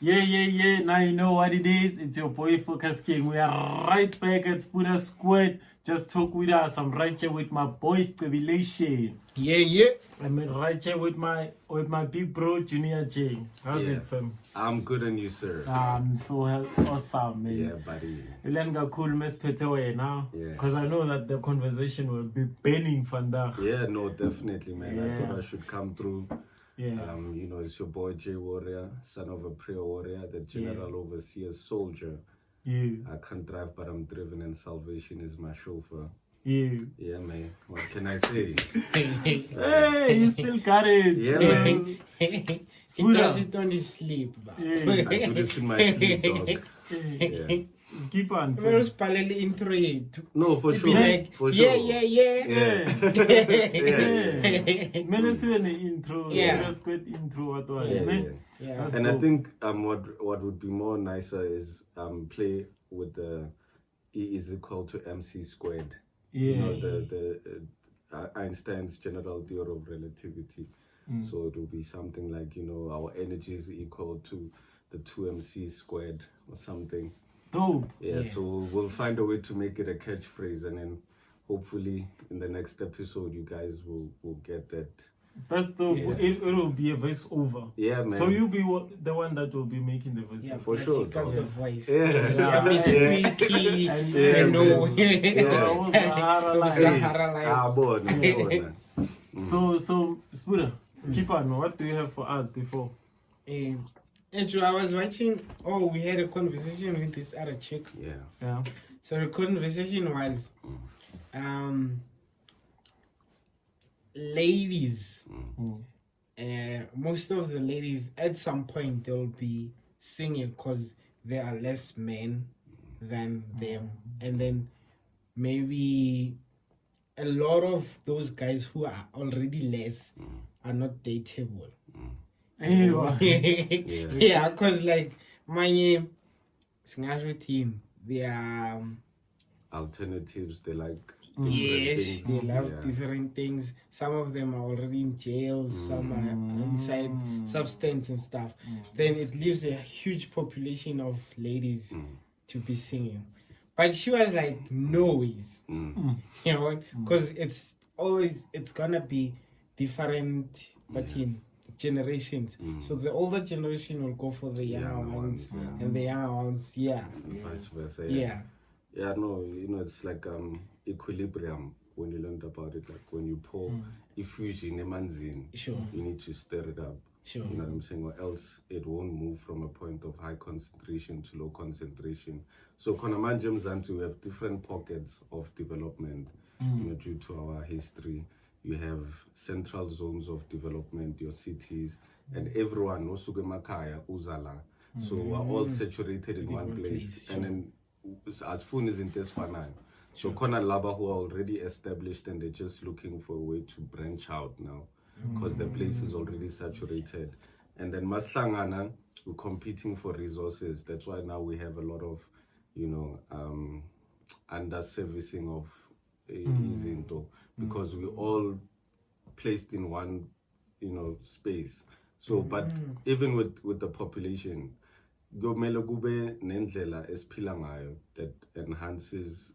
Yeah. Now you know what it is. It's your boy Focus King. We are right back at Spooner Squad. Just talk with us. I'm right here with my boys, Revelation. Yeah. I'm right here with my big bro, Junior J. How's it, fam? I'm good and you, sir. I'm so awesome, man. Yeah, buddy. Ilenga cool mess now. Yeah. Because I know that the conversation will be burning vandaag. Yeah, no, definitely, man. I Yeah. thought I should come through. Yeah. It's your boy J Warrior, son of a prayer warrior, the general overseer soldier. Yeah. I can't drive, but I'm driven, and salvation is my chauffeur. Yeah. Yeah, man. What can I say? Hey, you still got it. Yeah, man. He Spooner. does it on his sleep. Yeah. I do this in my sleep, dog. Yeah. Skip on. fam. Very parallel intro yethu. No, for Be sure. like, For sure. yeah. Yeah. Mene sibe ne-intro, Yeah. serious squid intro, what was Yeah, it? yeah. Yeah. That's And I dope. think what would be more nicer is play with the E is equal to MC squared. You know, the Einstein's general theory of relativity. So it will be something like, our energy is equal to the 2MC squared or something. Dope. Yeah, so we'll find a way to make it a catchphrase, and then hopefully in the next episode you guys will get that. That's dope. It will be a voice over. Yeah, man. So you'll be the one that will be making the voice Yeah, over. For sure, classical dog. the voice. Yeah. I mean, squeaky. Yeah, I know. Yeah, Sahara Line. Sahara Line. Bona. So Spooner, skip on. What do you have for us before? Andrew, I was watching. Oh, we had a conversation with this other chick. Yeah. So the conversation was, ladies. Most of the ladies, at some point, they'll be singing because there are less men than them, and then maybe a lot of those guys who are already less are not dateable. Yeah, because like my team, they are Alternatives, they like yes, things. they love Yeah. different things. Some of them are already in jail, some are inside substance and stuff. Then it leaves a huge population of ladies to be singing. But she was like, no ways. You know, because it's gonna be different generations. So the older generation will go for the younger ones, and the younger ones, And vice versa. yeah. Yeah, no, it's like equilibrium when you learned about it. Like when you pour infusion emanzini, Sure. you need to stir it up. Sure. You know what I'm saying? Or else it won't move from a point of high concentration to low concentration. So Konamanje Mzansi, we have different pockets of development, due to our history. You have central zones of development, your cities, and everyone, Osuke Makaya, Uzala. So we're all saturated in one place. sure. And then as soon as in Tesfanan. So Kona Laba who are already established and they're just looking for a way to branch out now because the place is already saturated. And then Maslangana, we're competing for resources. That's why now we have a lot of, under-servicing of Izinto because we all placed in one, space. So, but even with the population, kumele kube nendlela esiphila ngayo that enhances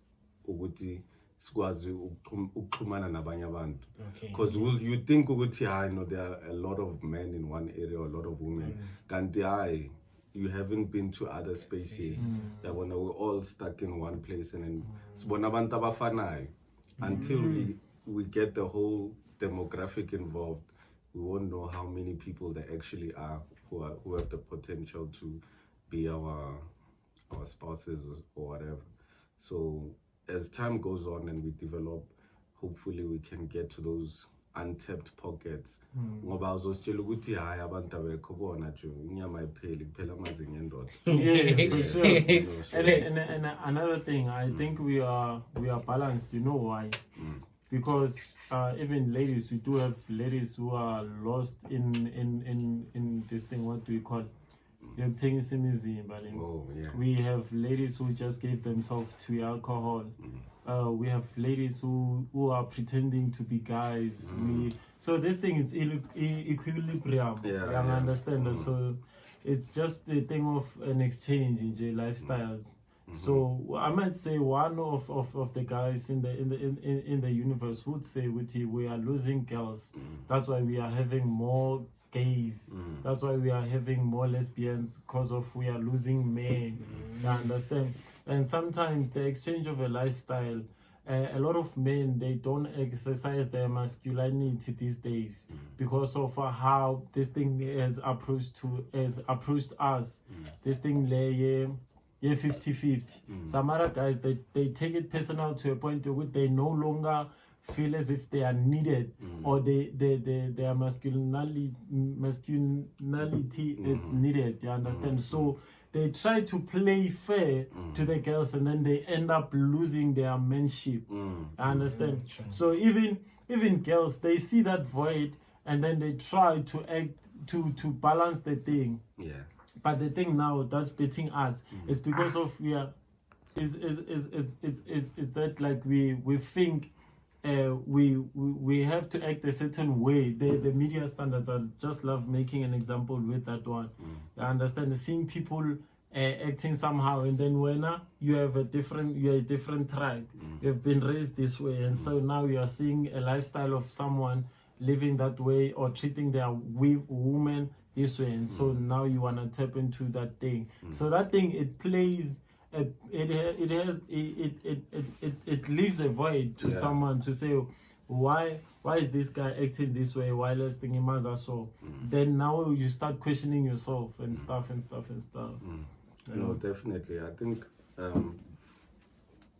ukuthi sikwazi ukuxhumana nabanye abantu. Because you think ukuthi there are a lot of men in one area, a lot of women. Kanti you haven't been to other spaces. Yabona, we're all stuck in one place, and then sibona abantu abafanayo. Until we get the whole demographic involved, we won't know how many people there actually are who have the potential to be our spouses or whatever. So as time goes on and we develop, hopefully we can get to those untapped pockets. Ngoba uzositshela ukuthi hayi abantu abekho bona nje inyama ipheli kuphela amazinyo endoda. Yeah, for sure. So- And another thing, I think we are balanced. You know why? Because even ladies, we do have ladies who are lost in this thing. What do we call? yokuthengisa imizimba le. Oh, yeah. We have ladies who just gave themselves to alcohol. We have ladies who are pretending to be guys. So this thing is equilibrium. Yeah, I yeah. understand. So it's just the thing of an exchange in J lifestyles. So I might say one of the guys in the universe would say we are losing girls. That's why we are having more gays. That's why we are having more lesbians, because of we are losing men. You understand? And sometimes the exchange of a lifestyle, a lot of men, they don't exercise their masculinity these days because of how this thing has approached us. This thing lay 50-50. Some other guys, they take it personal to a point where they no longer feel as if they are needed, or their masculinity is needed. You understand? So they try to play fair to the girls, and then they end up losing their manship. I understand? So even girls, they see that void, and then they try to act to balance the thing. Yeah. But the thing now that's beating us is because of we are is that like we think we have to act a certain way. The media standards, I just love making an example with that one. I understand seeing people acting somehow, and then when you're a different tribe, you've been raised this way, and so now you are seeing a lifestyle of someone living that way or treating their woman this way, and so now you want to tap into that thing. So that thing, it plays, it leaves a void to someone to say, why is this guy acting this way while else thinking so? Then now you start questioning yourself and stuff. No, definitely. I think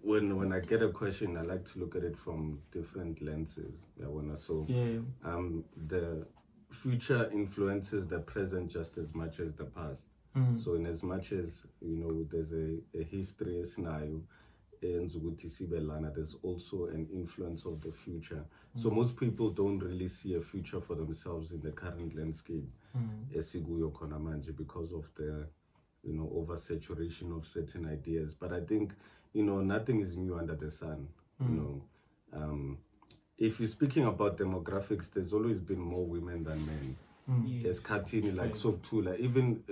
when I get a question, I like to look at it from different lenses. The future influences the present just as much as the past. So in as much as there's a history scenario, there's also an influence of the future. So most people don't really see a future for themselves in the current landscape because of the oversaturation of certain ideas. But I think nothing is new under the sun. If you're speaking about demographics, there's always been more women than men. Yes, Katini, like so too. Like even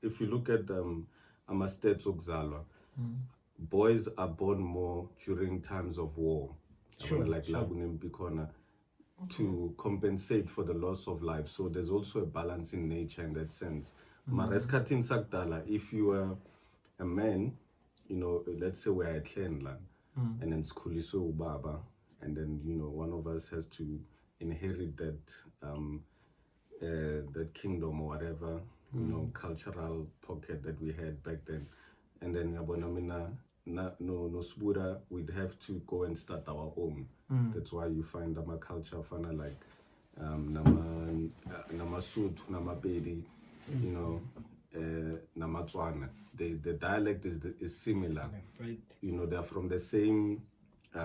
if you look at Amastet Okzalwa, boys are born more during times of war. Lagunim Bikona, to compensate for the loss of life. So there's also a balance in nature in that sense. Mares Katin Sakdala, if you are a man, let's say we're at Klenland, and then Skuliso Ubaba, and then one of us has to inherit that that kingdom or whatever cultural pocket that we had back then, and then no Spura, we'd have to go and start our own. That's why you find our culture fana like Namasut, Namapedi, Namatswana. The dialect is similar. Right. They're from the same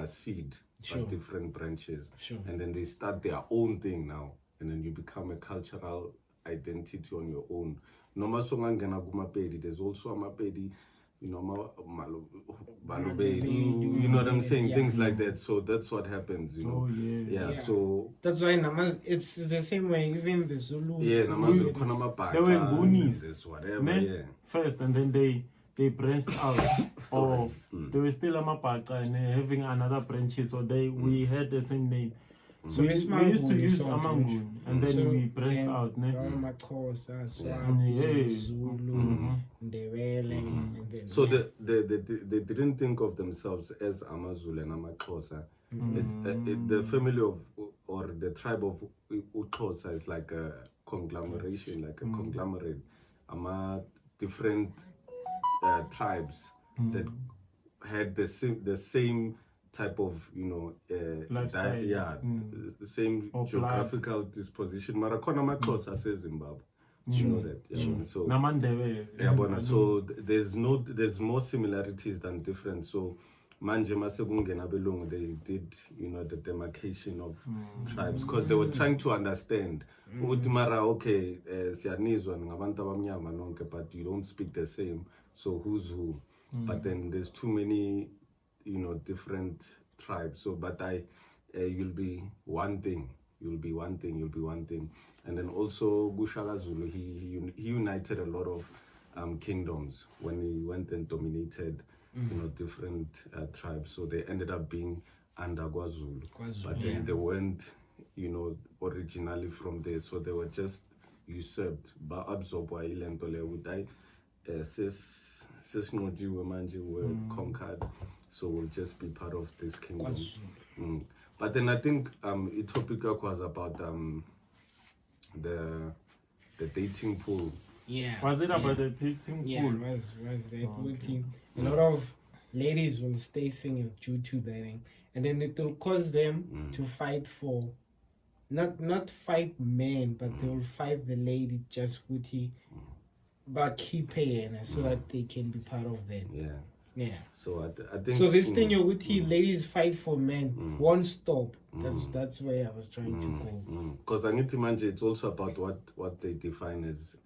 seed, but different branches. And then they start their own thing now. And then you become a cultural identity on your own. There's also a Mapedi, Balobedi, you know what I'm saying? Things like that. So that's what happens, So that's why it's the same way, even the Zulus. They were Goonies. Whatever, first, and then they branched out, or they were still Amapaka and having another branches, so we had the same name. So we used to use Amangun, and then we branched out. Zulu, Ndebele, and then so they didn't think of themselves as Amazulu and Amakhosa. It's the family of, or the tribe of Uxhosa is like a conglomeration, like a conglomerate. Different tribes that had the same type of lifestyle, the same geographical disposition. Marakona Makhosa says Zimbabwe. You know that. So there's more similarities than difference. So manje masekungena abelungu, they did, you know, the demarcation of tribes, because they were trying to understand ukuthi mara okay, siyanizwa ngabantu abamnyama nonke, but you don't speak the same, so who's who? But then there's too many, you know, different tribes. So but you'll be one thing, you'll be one thing. And then also Gushaka Zulu, he united a lot of kingdoms when he went and dominated, you know, different tribes. So they ended up being under KwaZulu. But then they weren't, you know, originally from there. So they were just usurped. But absorbed were conquered. So we'll just be part of this kingdom. But then I think Ethiopia was about the dating pool. Yeah. Was it about the dating pool? Yeah, was the whole thing. A lot of ladies will stay single due to that, and then it will cause them to fight for, not fight men, but they will fight the lady just with he, but keep paying so that they can be part of that. Yeah. Yeah. So I think. So this thing with he, ladies fight for men won't stop. That's where I was trying to go. Because I need to imagine it's also about what they define as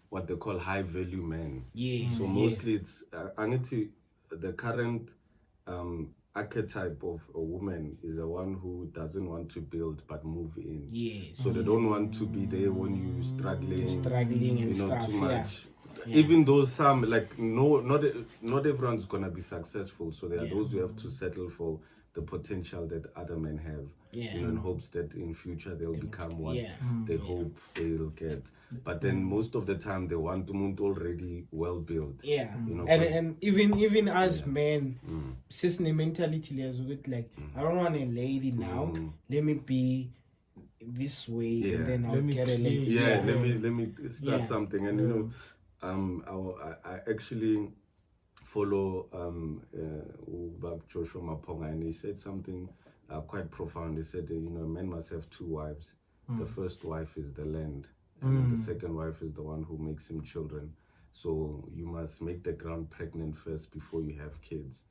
what they call high value men. Yes. So mostly it's I need to the current archetype of a woman is a one who doesn't want to build but move in. Yes. So they don't want to be there when you're struggling and you know, stuff. too much. Yeah. Even though some like not everyone's gonna be successful. So there are those who have to settle for the potential that other men have. Yeah. You know, in hopes that in future they'll become what they hope they'll get. But then most of the time they want to already well built. Yeah. You know, and even as men, cis mentality as with like I don't want a lady now. Let me be this way and then I'll get a lady. Yeah, let me start something. And you know, I actually follow Bab Joshua Maponga, and he said something quite profound. He said, you know, men must have two wives. The first wife is the land, and then the second wife is the one who makes him children. So you must make the ground pregnant first before you have kids.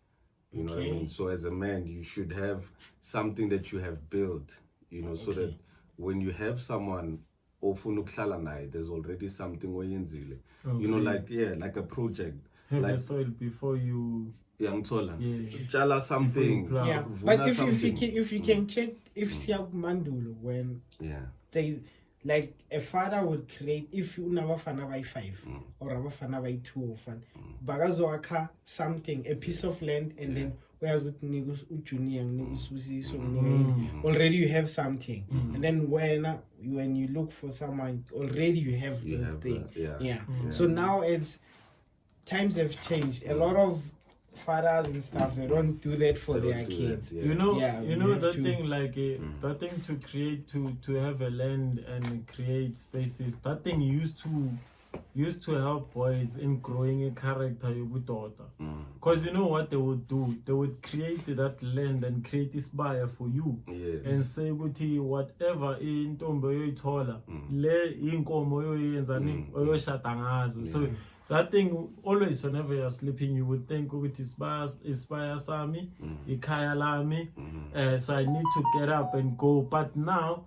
You know what I mean? So as a man, you should have something that you have built, you know, so that when you have someone, there's already something where you know, like a project. Have like the soil before you. Chala something. Yeah, but if you can check if Siak Mandulo when there's like a father would create if you never fana by 5 or abafana by 2 or fan bagazoaka something, a piece of land, and then whereas with Nigus Uchuni and Nigus Susi, so already you have something, and then when you look for someone, already you have the thing. So now it's times have changed. A lot of fathers and stuff, they don't do that for their kids. You know that thing like that thing to create to have a land and create spaces. That thing used to help boys in growing a character with daughter. Because you know what they would do? They would create that land and create this buyer for you. And say whatever in Tombo Tola, le inkomo yenzani oyoshatangazo. So that thing, always whenever you're sleeping, you would think it inspire Sami, Ikaya Lami, so I need to get up and go. But now,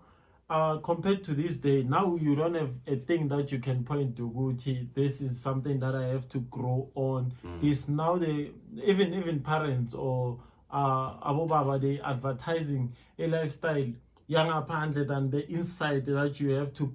compared to this day, now you don't have a thing that you can point to, Guti, this is something that I have to grow on. This now, even parents or Abu Baba, they advertising a lifestyle younger apparently than the insight that you have to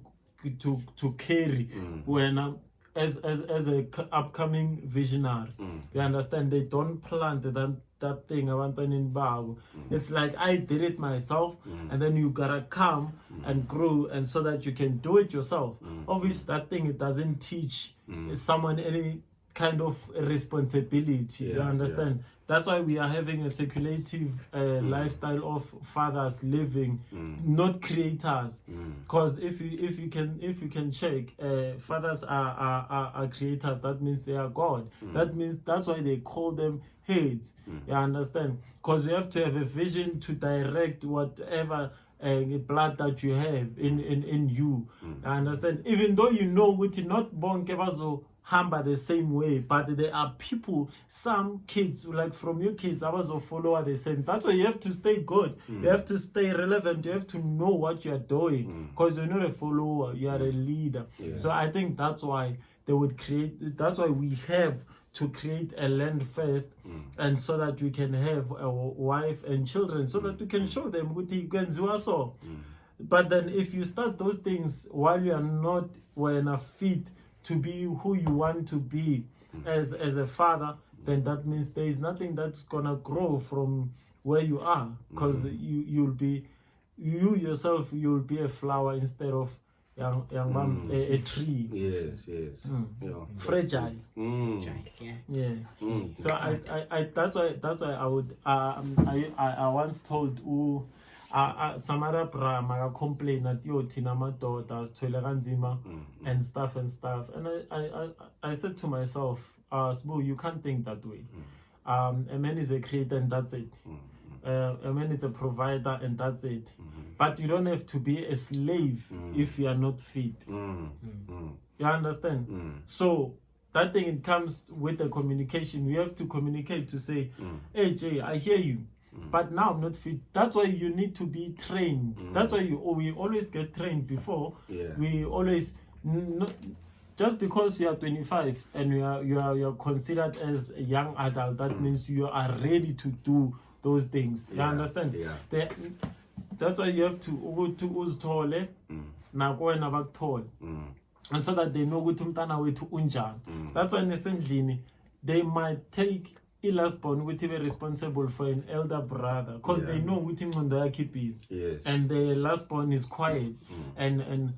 carry when as a upcoming visionary. You understand? They don't plant that thing in Babu. It's like I did it myself, and then you gotta come and grow, and so that you can do it yourself. Obviously, that thing, it doesn't teach someone any kind of responsibility. You understand? That's why we are having a circulative lifestyle of fathers living, not creators. Because if you can check, fathers are creators. That means they are God. That means that's why they call them heads. You understand? Because you have to have a vision to direct whatever blood that you have in you. I understand. Even though you know with not bonke bazo hamba the same way, but there are people, some kids, like from your kids, I was a follower the same. That's why you have to stay good. You have to stay relevant. You have to know what you're doing, because you're not a follower, you are a leader. So I think that's why they would create, that's why we have to create a land first, and so that we can have a wife and children, so that we can show them ukuthi kwenziwa so. But then if you start those things while you are not well fit to be who you want to be as a father, then that means there is nothing that's gonna grow from where you are, because you'll be a flower instead of a tree. Yes. Yeah. Fragile. Yeah. So I that's why I would I once told some other brama complain at yo tina madoda kanzima and stuff, and I said to myself, Sbu, you can't think that way. A man is a creator and that's it. A man is a provider and that's it. But you don't have to be a slave if you are not fit. You understand? So that thing, it comes with the communication. We have to communicate to say, hey Jay, I hear you, but now I'm not fit. That's why you need to be trained. That's why we always get trained before. We always just because you are 25 and you are considered as a young adult, that means you are ready to do those things. You understand? That's why you have to uzithole nako wena bakuthole, and so that they know ukuthi umntana wethu unjani. That's why nesendlini they might take last born ukuthi be responsible for an elder brother, because they know ukuthi ingqondo yakhe busy, and the last born is quiet and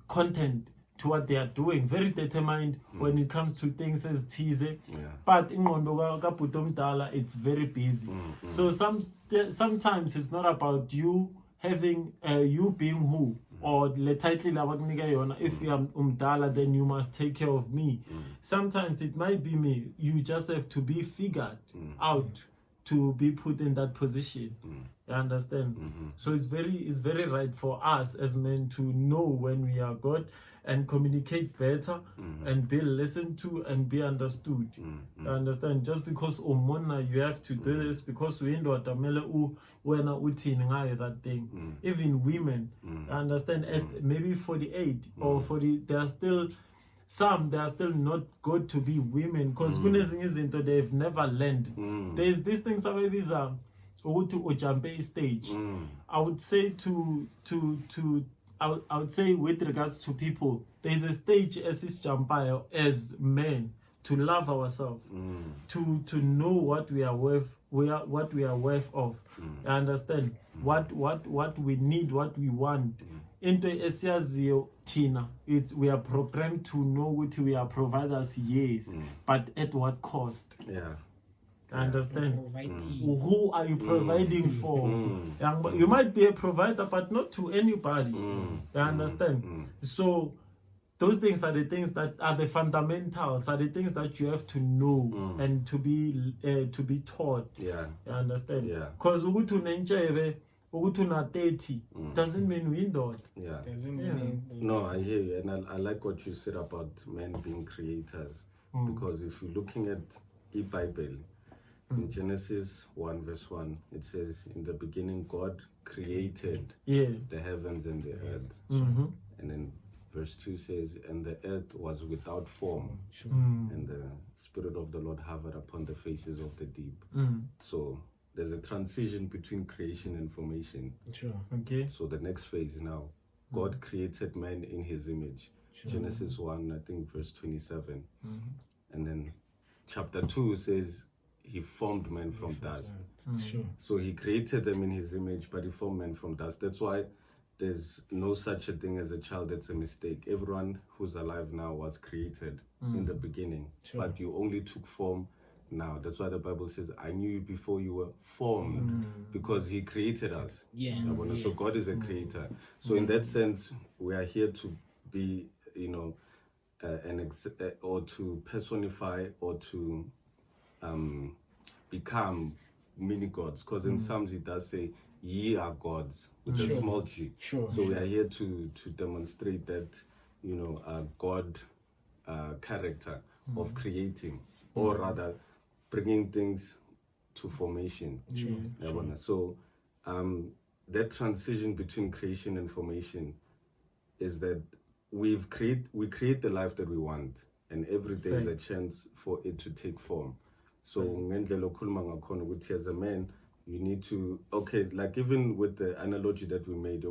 content to what they are doing, very determined when it comes to things as tease. But ingqondo kabhuti omdala, it's very busy. So sometimes it's not about you having you being who, or the title abakunika yona, if you are umdala then you must take care of me. Sometimes it might be me. You just have to be figured out to be put in that position. You understand? So it's very right for us as men to know when we are God and communicate better and be listened to and be understood. You understand? Just because umona you have to do this, because we know when that thing. Even women, you understand, at maybe 48 or 40, they are still not good to be women, because they've never learned. There's these things to jump stage. I would say I would say with regards to people, there's a stage as is jumper as men to love ourselves, to know what we are worth, what we are worth of. I understand what we need, what we want. Into Esiazio Tina is we are programmed to know what we are providers, yes, but at what cost? I understand. Who are you providing for? You might be a provider, but not to anybody. You understand? So those things are the things that are the fundamentals, are the things that you have to know and to be taught. You understand? Because ukuthi una 30 doesn't mean we don't. No, I hear you, and I like what you said about men being creators, because if you're looking at the Bible, in Genesis 1 verse 1, it says, in the beginning God created the heavens and the earth. And then verse 2 says, and the earth was without form, and the Spirit of the Lord hovered upon the faces of the deep. So there's a transition between creation and formation. So the next phase now, God created man in his image. Genesis 1, I think verse 27. And then chapter 2 says, he formed man from dust. So he created them in his image, but he formed man from dust. That's why there's no such a thing as a child that's a mistake. Everyone who's alive now was created in the beginning, but you only took form now. That's why the Bible says, I knew you before you were formed, because he created us. So God is a creator. So in that sense, we are here to be, or to personify, or to become mini gods, because in Psalms it does say ye are gods with a small g. So we are here to demonstrate that God character of creating, or rather bringing things to formation. So that transition between creation and formation is that we create the life that we want, and every day is a chance for it to take form. So as a man, you need to, like even with the analogy that we made, a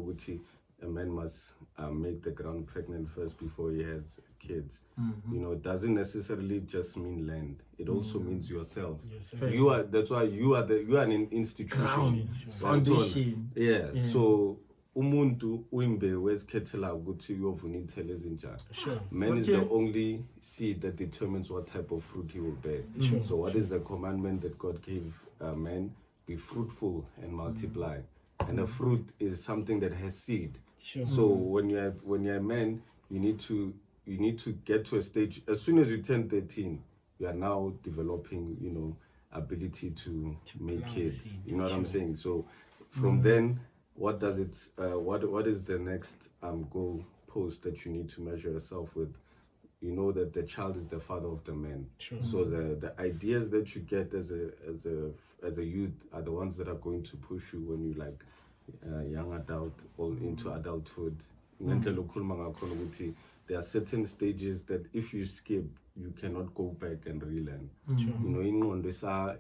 man must make the ground pregnant first before he has kids. It doesn't necessarily just mean land. It also means yourself. You are. That's why you are an institution. Foundation. Yeah. So umuntu uimbewu esikhethela ukuthi uyovuna iy'thelo ezinjani. Man is the only seed that determines what type of fruit he will bear. So what is the commandment that God gave man? Be fruitful and multiply. And a fruit is something that has seed. So when you're a man, you need to get to a stage. As soon as you turn 13, you are now developing, ability to make kids. You know what I'm saying? So from then, what does it? What is the next goal post that you need to measure yourself with? You know that the child is the father of the man. So the ideas that you get as a youth are the ones that are going to push you when you like young adult or into adulthood. There are certain stages that if you skip, you cannot go back and relearn. Ingqondo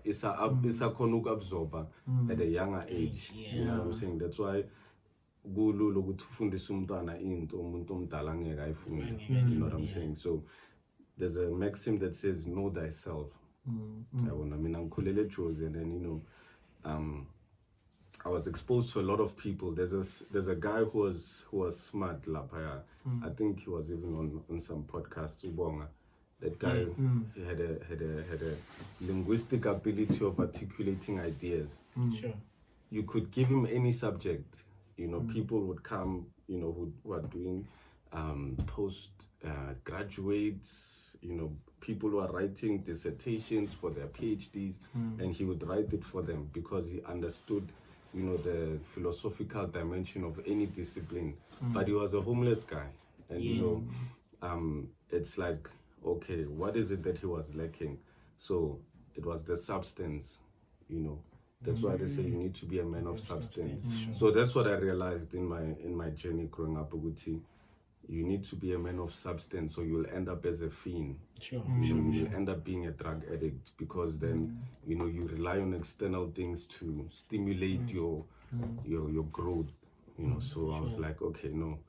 isakhona ukabsorba at a younger age. You know what I'm saying? That's why kulula ukuthi ufundise umntwana into umuntu omdala angeke ayifunde. You know what I'm saying? So there's a maxim that says know thyself. Mina ngikhulele eJozi, and then I was exposed to a lot of people. There's a guy who was smart lapaya. I think he was even on some podcasts. Ubonga. That guy he had a linguistic ability of articulating ideas. You could give him any subject. People would come, who are doing post graduates, people who are writing dissertations for their PhDs, and he would write it for them because he understood the philosophical dimension of any discipline. But he was a homeless guy, and it's like, okay, what is it that he was lacking? So it was the substance. That's why they say you need to be a man of substance. So that's what I realized in my journey growing up, Uguti. You need to be a man of substance, or you'll end up as a fiend. You'll end up being a drug addict, because then you rely on external things to stimulate your growth. So I was like, okay, no,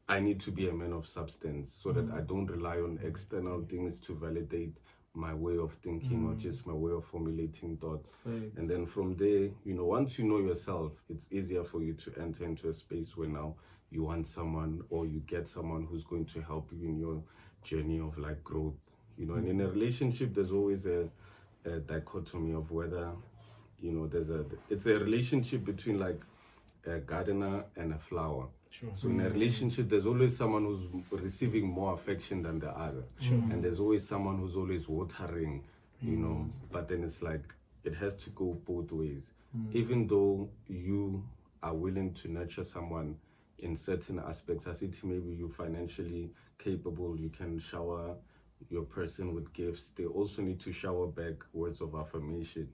I need to be a man of substance, so that I don't rely on external things to validate my way of thinking or just my way of formulating thoughts. And then from there, once you know yourself, it's easier for you to enter into a space where now you want someone, or you get someone who's going to help you in your journey of like growth. And in a relationship, there's always a dichotomy of whether, it's a relationship between like a gardener and a flower. So in a relationship, there's always someone who's receiving more affection than the other. And there's always someone who's always watering, but then it's like, it has to go both ways. Even though you are willing to nurture someone in certain aspects, as it maybe you're financially capable, you can shower your person with gifts, they also need to shower back words of affirmation.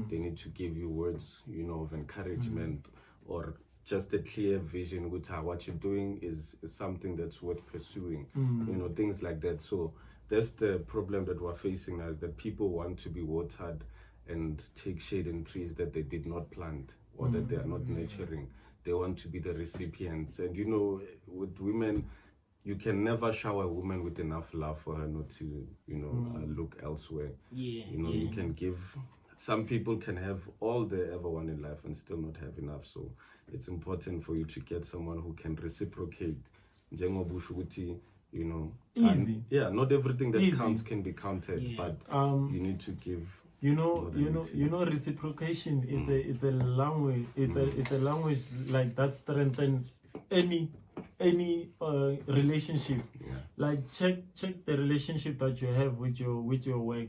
They need to give you words, of encouragement, or just a clear vision with how what you're doing is something that's worth pursuing, things like that. So that's the problem that we're facing now, is that people want to be watered and take shade in trees that they did not plant, or that they are not nurturing. They want to be the recipients. And with women, you can never shower a woman with enough love for her not to, look elsewhere. You can give. Some people can have all they ever want in life and still not have enough. So it's important for you to get someone who can reciprocate. Easy. Not everything that counts can be counted, but you need to give. Reciprocation. It's a language. It's a language like that strengthens any relationship. like check the relationship that you have with your work.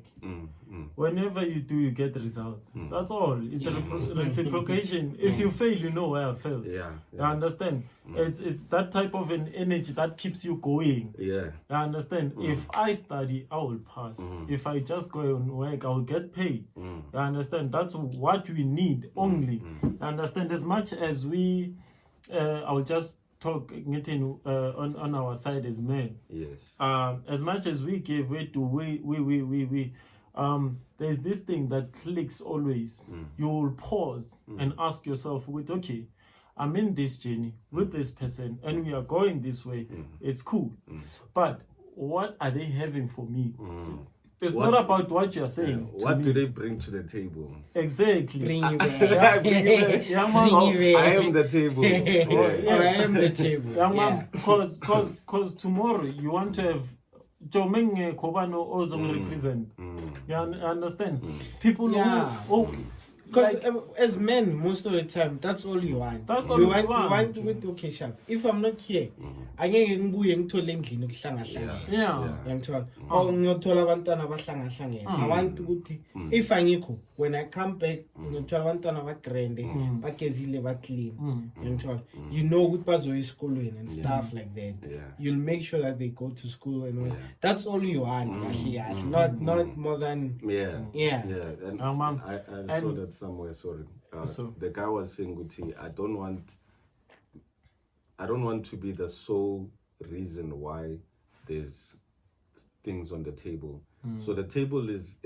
Whenever you do, you get results. That's all. It's a reciprocation. If you fail, you know where I failed. Yeah. You understand? It's that type of an energy that keeps you going. Yeah. You understand? If I study, I will pass. If I just go and work, I will get paid. You understand? That's what we need only. You understand? As much as we, I will just talk getting on our side as men. Yes. As much as we give way to we there's this thing that clicks always. You will pause and ask yourself, with okay, I'm in this journey with this person and we are going this way. It's cool. But what are they having for me? It's not about what you're saying. What do they bring to the table? Exactly. Bring you back. Yeah, man. Bring you back. I am the table. Or I am the table. Yeah, man. Because tomorrow you want to have Jomeng Kobano also represent. You understand? People who Because as men, most of the time, that's all you want. That's all we we want. want. We want with okay, sharp. If I'm not here, angeke ngibuye ngithole endlini ukuhlangana. yeah. Yangithola. Or ngiyothola abantwana abahlangana. I want ukuthi if angikho, when I come back, ngiyothola abantwana abagrande, bagezile, baclean. Yangithola. You know ukuthi bazoya esikolweni and stuff like that. Yeah. You'll make sure that they go to school and that's all you want, actually. Not more than Yeah. And Mom. I saw that somewhere. Sorry. The guy was saying, Guti, I don't want to be the sole reason why there's things on the table. So the table is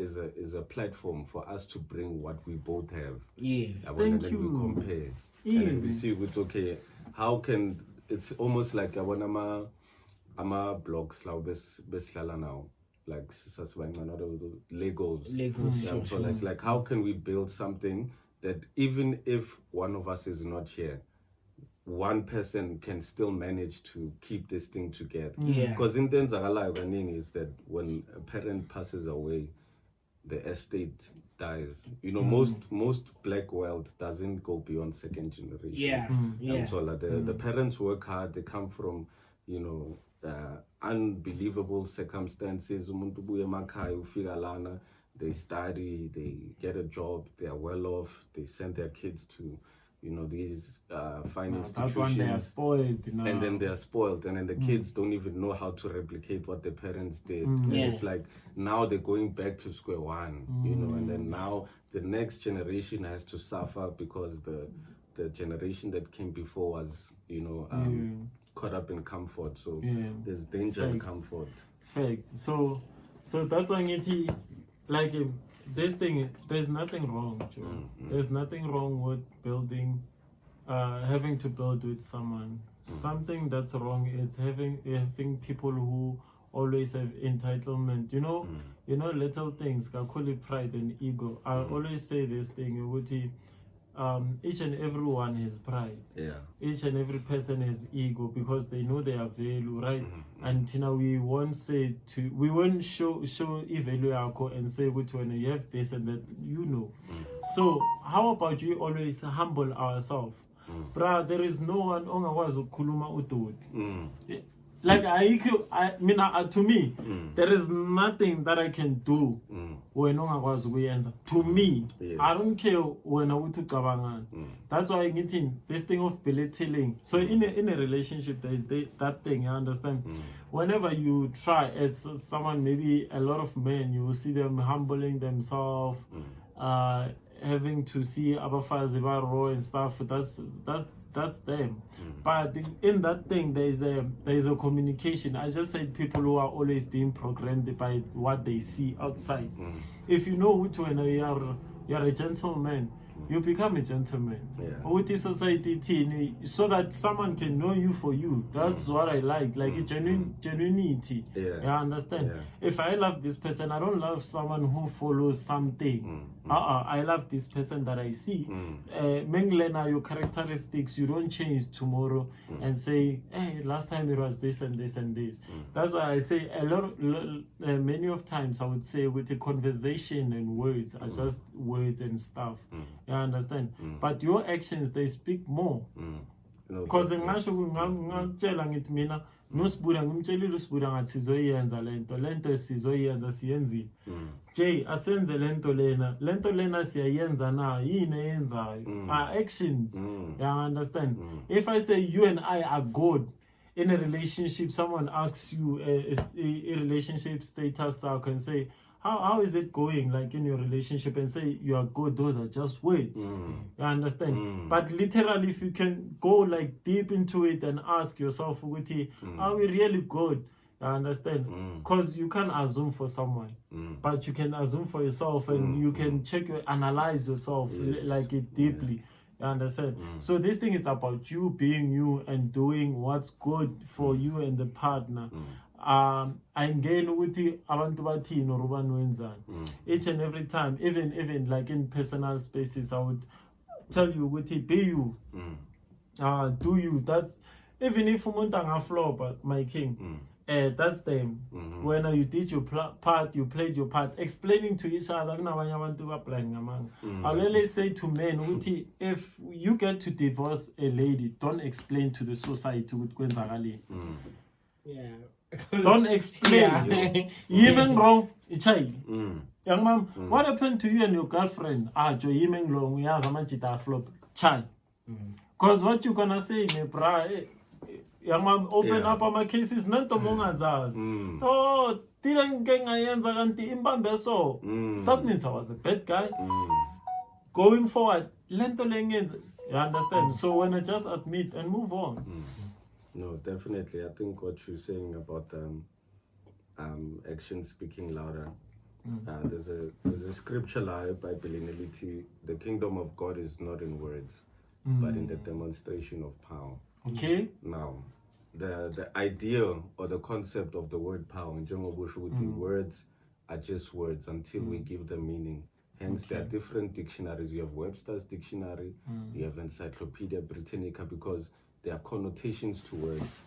a platform for us to bring what we both have. Yes. Thank you. We compare. Easy. And then we see with okay, how can it's almost like ama blogs now. Like Legos. Legos. So it's like how can we build something that even if one of us is not here, one person can still manage to keep this thing together. Yeah. Because in Tenzakala is that when a parent passes away, the estate dies. You know, most black wealth doesn't go beyond second generation. Yeah. So like the parents work hard, they come from, you know, unbelievable circumstances. Umuntu ubuya emakhaya ufika lana, they study, they get a job, they are well off, they send their kids to, you know, these fine institutions. That's when they are spoiled, you know. And then they are spoiled, and then the kids don't even know how to replicate what the parents did. And it's like now they're going back to square one, you know, and then now the next generation has to suffer because the generation that came before was, you know, caught up in comfort. So there's danger in comfort. Facts. So that's why he like this thing. There's nothing wrong, Joe. There's nothing wrong with building, having to build with someone. Something that's wrong is having people who always have entitlement. You know, little things. I call it pride and ego. I always say this thing. Each and everyone has pride. Yeah. Each and every person has ego because they know their value, right? And now we won't show value and say which one you have this and that, you know. So how about we always humble ourselves? Bruh, there is no one ongakwazi ukukhuluma udodi. Like to me, there is nothing that I can do when ongakwazi ukuyenza. To me, I don't care when awuthi ucabangani. That's why I'm getting this thing of belittling. So in a relationship, there is that thing. You understand? Whenever you try, as someone, maybe a lot of men, you will see them humbling themselves, having to see abafazi raw and stuff. That's them. But in that thing, there is a communication. I just said people who are always being programmed by what they see outside. If you know which one you're a gentleman, you become a gentleman. With the society, so that someone can know you for you. That's what I like a genuinity. I understand. If I love this person, I don't love someone who follows something. I love this person that I see. Menglena, your characteristics, you don't change tomorrow and say, hey, last time it was this and this and this. That's why I say many of times I would say with the conversation and words are just words and stuff. You understand? But your actions, they speak more. Because nosibura ngimtshelile usibura ngathi sizoyenza lento sizoyenza siyenzile Jay asenze lento lena siyayenza na yini eyenzayo actions you understand if I say you and I are good in a relationship, someone asks you a relationship status and say, how is it going like in your relationship and say you are good, those are just words. You understand? But literally if you can go like deep into it and ask yourself, are we really good? You understand? Because you can't assume for someone, but you can assume for yourself and you can analyze yourself like it deeply. You understand? So this thing is about you being you and doing what's good for you and the partner. Angeni ukuthi abantu bathini or ubani wenzani. Each and every time, even like in personal spaces, I would tell you ukuthi be you. Do you. That's even if umuntu angaflop, my king. That's them. When you did your part, you played your part, explaining to each other. I'll always say to men, if you get to divorce a lady, don't explain to the society. Yeah. Don't explain. Even wrong, child. Young man, what happened to you and your girlfriend? Jo yimeng long, we flop. Child. Because what you gonna say, young man, open up my cases, nanto mongazazi. Oh, that means I was a bad guy. Going forward, lento lengenze. You understand? So when I just admit and move on. No, definitely. I think what you're saying about action speaking louder. There's a scripture lie by Bilinality. The kingdom of God is not in words, but in the demonstration of power. Okay. Now, the idea or the concept of the word power in general, words are just words until we give them meaning. Hence, there are different dictionaries. You have Webster's dictionary, you have Encyclopedia Britannica, because there are connotations to words,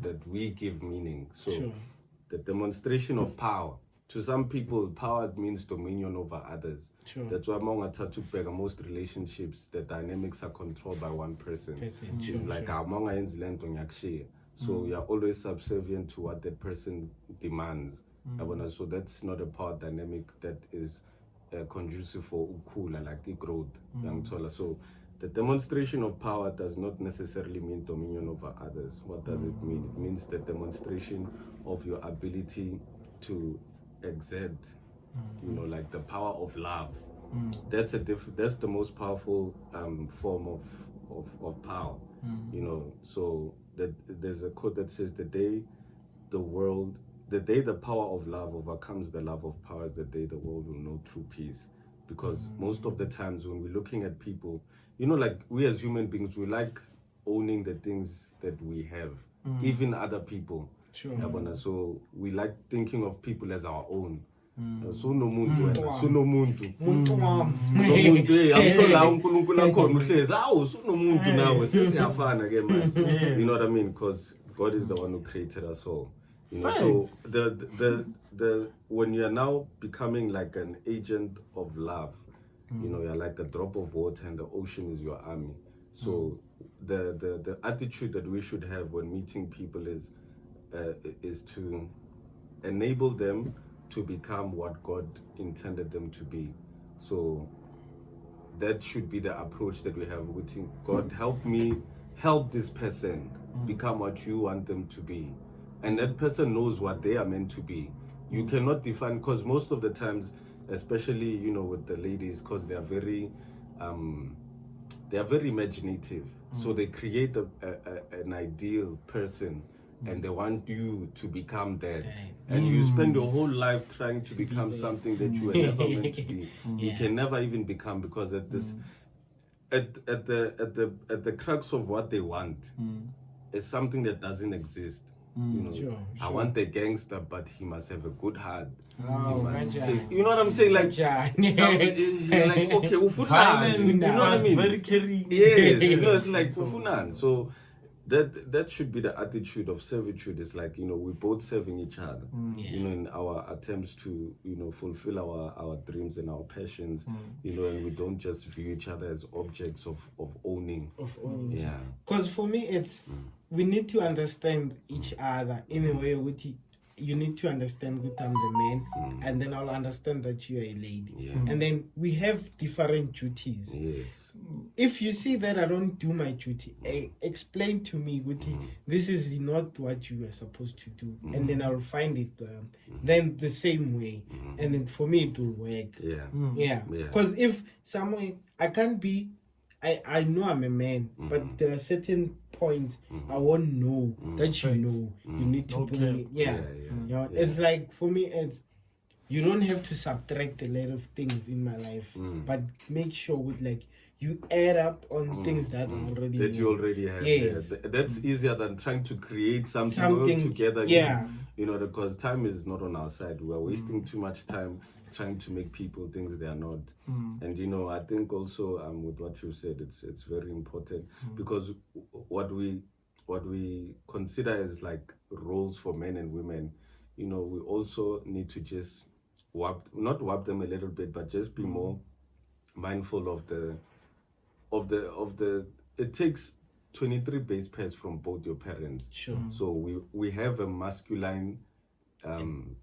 that we give meaning. So, the demonstration of power. To some people, power means dominion over others. That's why among most relationships, the dynamics are controlled by one person. It's like so you're always subservient to what that person demands. So that's not a power dynamic that is conducive for ukula, like the growth. So the demonstration of power does not necessarily mean dominion over others. What does it mean? It means the demonstration of your ability to exert, like the power of love. That's the most powerful form of power. So that there's a quote that says, the day the power of love overcomes the love of power is the day the world will know true peace. Because most of the times when we're looking at people, like we as human beings, we like owning the things that we have, even other people. So we like thinking of people as our own. So no muntu. You know what I mean? Because God is the one who created us all. So the when you're now becoming like an agent of love, you're like a drop of water and the ocean is your army. So the attitude that we should have when meeting people is to enable them to become what God intended them to be. So that should be the approach that we have. We think, God, help this person become what you want them to be. And that person knows what they are meant to be. You cannot define, because most of the times, especially, with the ladies, because they are very imaginative. So they create an ideal person and they want you to become that. And you spend your whole life trying to become something that you were never meant to be. You can never even become, because at the crux of what they want is something that doesn't exist. I want the gangster, but he must have a good heart. You know what I'm saying? Like, like okay, ufunan, you know what I mean? Very caring. Yes, it's like ufunan. So that should be the attitude of servitude. It's like, we're both serving each other, in our attempts to, fulfill our dreams and our passions, and we don't just view each other as objects of owning. Yeah. Because for me, it's we need to understand each other in a way with you need to understand that I'm the man, and then I'll understand that you're a lady. Yeah. And then we have different duties. Yes. If you see that I don't do my duty, explain to me with this is not what you are supposed to do, and then I'll find it then the same way, and then for me it will work. Yeah. Because if someone I can't be, I know I'm a man, but there are certain points I won't know that you know. You need to bring it. It's like for me, it's you don't have to subtract a lot of things in my life, but make sure with like you add up on things that already that you already have. Yes. That's easier than trying to create something together. Because time is not on our side. We are wasting too much time trying to make people things they are not. And I think also with what you said, it's very important because what we consider as like roles for men and women, we also need to just not warp them a little bit, but just be more mindful of the it takes 23 base pairs from both your parents. Sure. So we have a masculine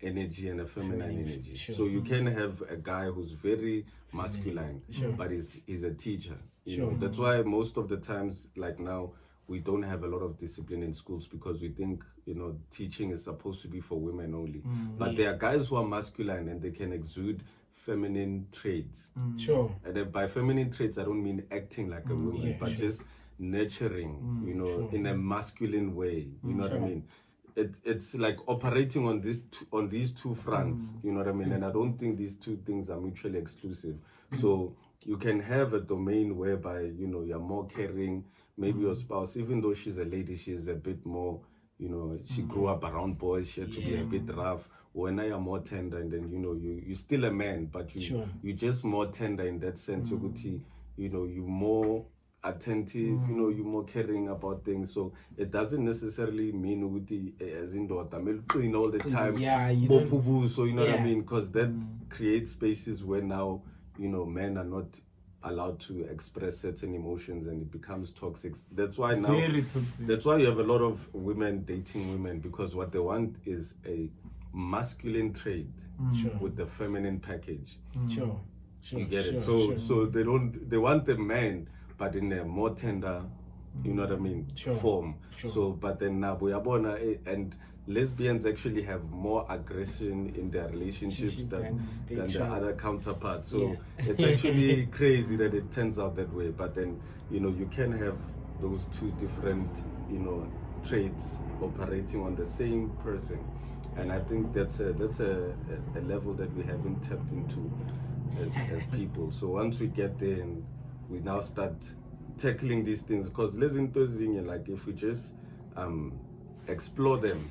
energy and a feminine energy. Sure. So you can have a guy who's very masculine, but he's a teacher. You know? That's why most of the times, like now, we don't have a lot of discipline in schools because we think, teaching is supposed to be for women only. But there are guys who are masculine and they can exude feminine traits. Sure. And then by feminine traits, I don't mean acting like a woman, but just nurturing, in a masculine way. You know what I mean? It's like operating on these two fronts. You know what I mean? And I don't think these two things are mutually exclusive. So you can have a domain whereby you're more caring. Maybe your spouse, even though she's a lady, she's a bit more. She grew up around boys. She had to be a bit rough. When I am more tender, and then you're still a man, but you're just more tender in that sense. You're more attentive. You're more caring about things. So it doesn't necessarily mean as in all the time. So you know what I mean? Because that creates spaces where now men are not allowed to express certain emotions and it becomes toxic. That's why now that's why you have a lot of women dating women, because what they want is a masculine trait with the feminine package. You get it? So they want the man but in a more tender, you know what I mean, form. So but then now and lesbians actually have more aggression in their relationships than the other counterparts. So it's actually crazy that it turns out that way. But then, you can have those two different, traits operating on the same person. And I think that's a level that we haven't tapped into as people. So once we get there and we now start tackling these things, because like if we just explore them,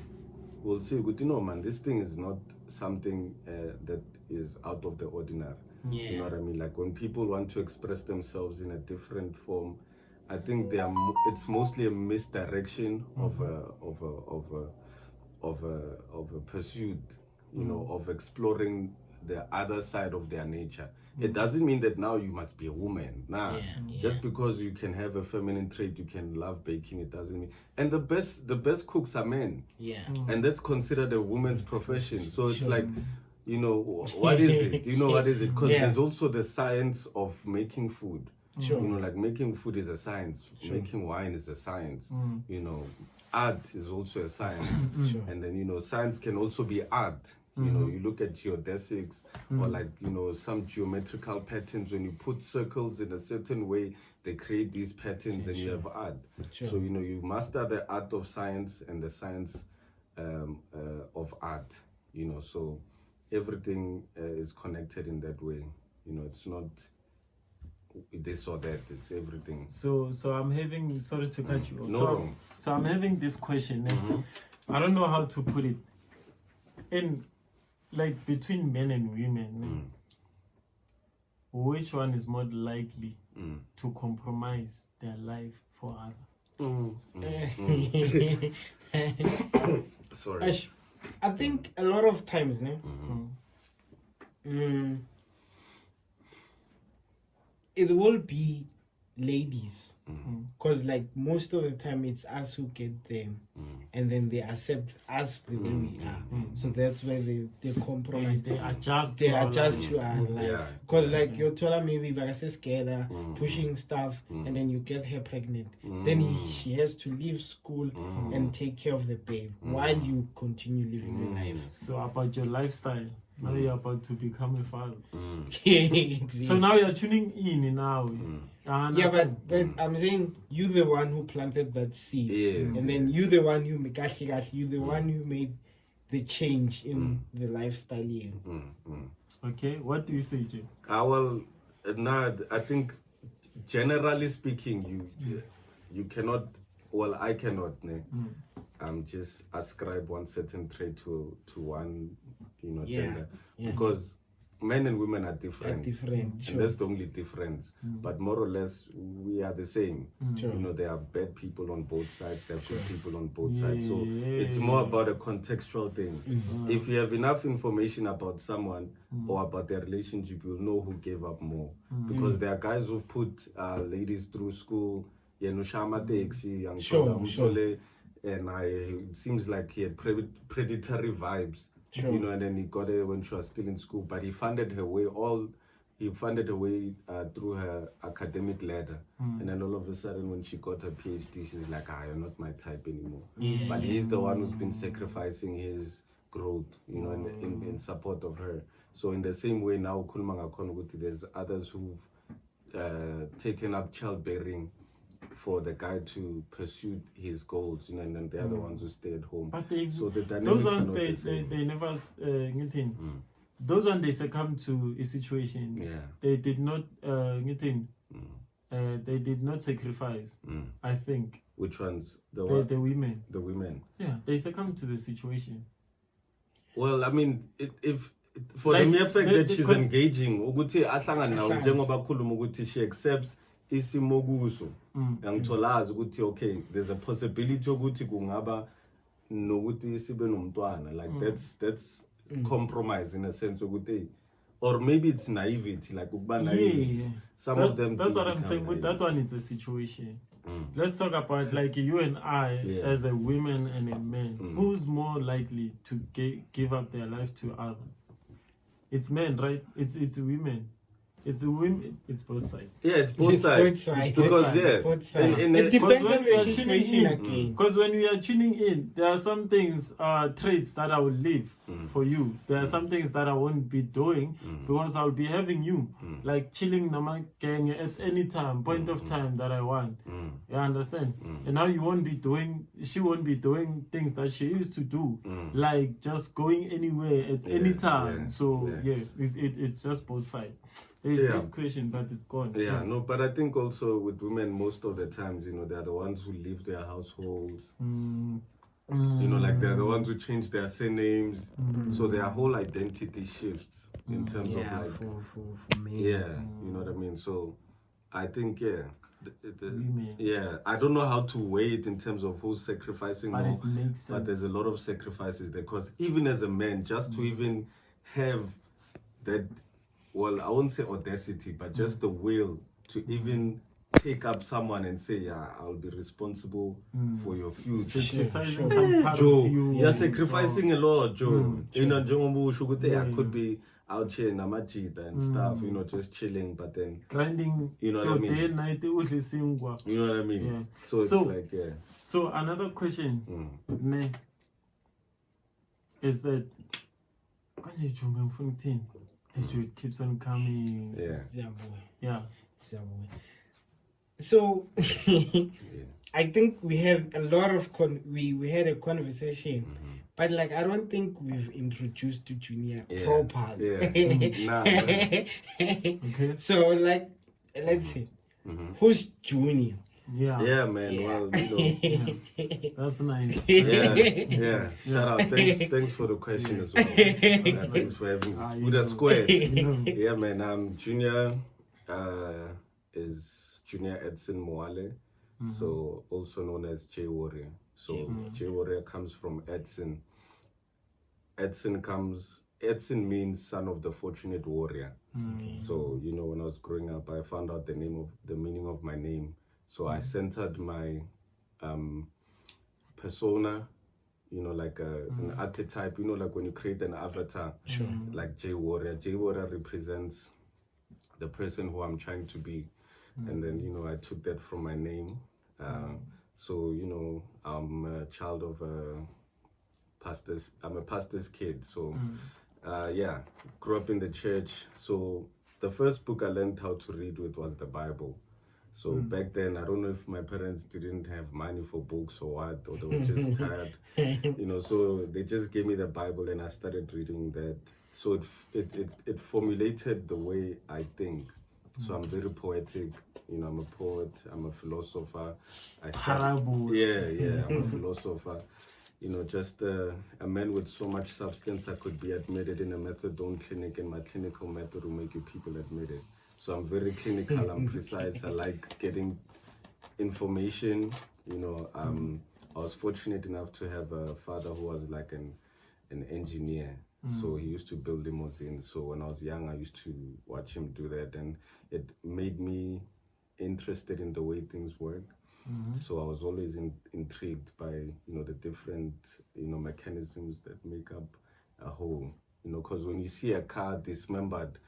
we'll see, man, this thing is not something that is out of the ordinary. You know what I mean? Like when people want to express themselves in a different form, I think it's mostly a misdirection of a pursuit, of exploring the other side of their nature. It doesn't mean that now you must be a woman. Just because you can have a feminine trait, you can love baking, it doesn't mean. And the best cooks are men. And that's considered a woman's profession. So it's like, what is it? What is it? Because there's also the science of making food. Like making food is a science. Making wine is a science. Art is also a science. And then, science can also be art. You look at geodesics or like, some geometrical patterns. When you put circles in a certain way, they create these patterns and you have art. So, you master the art of science and the science of art, so everything is connected in that way. It's not this or that, it's everything. So I'm having, sorry to cut you off. No. So I'm having this question. I don't know how to put it. In like between men and women, which one is more likely to compromise their life for others? Sorry. Ash, I think a lot of times, ne? It will be ladies. Because like most of the time it's us who get them and then they accept us the way we are. So that's where they compromise. They adjust. They to our adjust life. to our life. Yeah. Because like you're telling maybe Varase scared, pushing stuff, and then you get her pregnant. Then she has to leave school and take care of the babe while you continue living your life. So about your lifestyle. Now you're about to become a father. Yeah, So now you're tuning in now. yeah, but I'm saying you the one who planted that seed, Yes. and then you the one who you the one who made the change in the lifestyle. Okay, what do you say, Jay? Well, I think generally speaking, you cannot. Well, I cannot. Just ascribe one certain trait to one, gender, because men and women are different. Different, And that's the only difference. But more or less, we are the same. There are bad people on both sides, there are good people on both sides. So it's more about a contextual thing. If you have enough information about someone or about their relationship, you'll know who gave up more. Because there are guys who've put ladies through school, Sure. and it seems like he had predatory vibes. And then he got her when she was still in school, but he funded her way through her academic ladder. And then all of a sudden when she got her PhD, she's like, you're not my type anymore. But he's the one who's been sacrificing his growth, in support of her. So in the same way now, there's others who've taken up childbearing for the guy to pursue his goals, and then they're the ones who stay at home. But so the those ones, they they never, those ones they succumb to a situation. Yeah. They did not, they did not sacrifice. I think. Which ones? The women. The women. Yeah, they succumb to the situation. Well, I mean, if for Like, the mere fact that she's because- engaging, she accepts isimokuso ngitolazi ukuthi okay, there's a possibility ukuthi kungaba nokuthi sibe nomntwana, like that's compromise in a sense ukuthi, or maybe it's naivety, like ukuba naive. Some of them that's do what I'm become saying. With naive. that one, it's a situation. Let's talk about like you and I as a woman and a man. Who's more likely to give up their life to other? It's men, right? It's women. It's the women. It's both sides. Yeah, it's both It's sides. both sides. It's because It's both sides. in It depends when on we are the tuning situation in, again. Because when we are tuning in, there are some things, traits that I will leave for you. There are some things that I won't be doing because I'll be having you, like chilling Nama gang at any time, point of time that I want. You understand? And now she won't be doing things that she used to do, like just going anywhere at any time. It's just both sides. There's this question, but it's gone. Yeah, no, but I think also with women, most of the times, they're the ones who leave their households. Like they're the ones who change their surnames. So their whole identity shifts in terms of like, for me. yeah, you know what I mean? So I think, Women. yeah, I don't know how to weigh it in terms of who's sacrificing But more. it makes sense. But there's a lot of sacrifices there, because even as a man, just to even have that, well, I won't say audacity, but just the will to even pick up someone and say, I'll be responsible for your future. Sacrificing some part Joe, of you. you're sacrificing a lot, Joe. I could be out here in Namajita and stuff, just chilling, but then, grinding. You know what I mean? Day, night, udlisingwa. you know what I mean? Yeah. So it's like, yeah. So another question, ne, is that it keeps on coming. Yeah. Yeah. So I think we have a lot of we had a conversation, but like I don't think we've introduced to Junior properly. Nah. Okay. So like let's see, who's Junior? Yeah. Yeah, man. Well, That's nice. yeah. Shout out. Thanks for the question as well. Thanks for having this with a square. Yeah, man. I'm Junior. Is Junior Edson Moale. so also known as J Warrior. So J Warrior comes from Edson. Edson means son of the fortunate warrior. So, you know, when I was growing up, I found out the meaning of my name. So I centered my persona, you know, like an archetype, you know, like when you create an avatar, like J Warrior. J Warrior represents the person who I'm trying to be. And then, you know, I took that from my name. So, you know, I'm a child of I'm a pastor's kid. So, yeah, grew up in the church. So the first book I learned how to read with was the Bible. So back then, I don't know if my parents didn't have money for books or what, or they were just tired, you know, so they just gave me the Bible and I started reading that. So it formulated the way I think. So I'm very poetic, you know, I'm a poet, I'm a philosopher. I'm a philosopher. You know, just a man with so much substance, I could be admitted in a methadone clinic, and my clinical method will make you people admitted. So I'm very clinical, I'm precise, I like getting information. You know, I was fortunate enough to have a father who was like an engineer. So he used to build limousines. So when I was young, I used to watch him do that, and it made me interested in the way things work. So I was always intrigued by, you know, the different, you know, mechanisms that make up a whole, you know, because when you see a car dismembered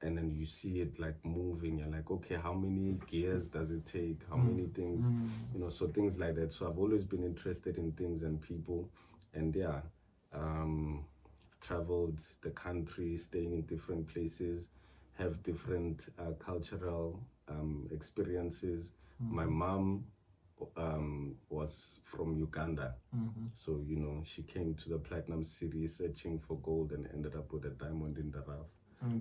and then you see it like moving, you're like, okay, how many gears does it take? How many things, you know, so things like that. So I've always been interested in things and people, and yeah, traveled the country, staying in different places, have different cultural experiences. My mom was from Uganda. So, you know, she came to the Platinum City searching for gold and ended up with a diamond in the rough.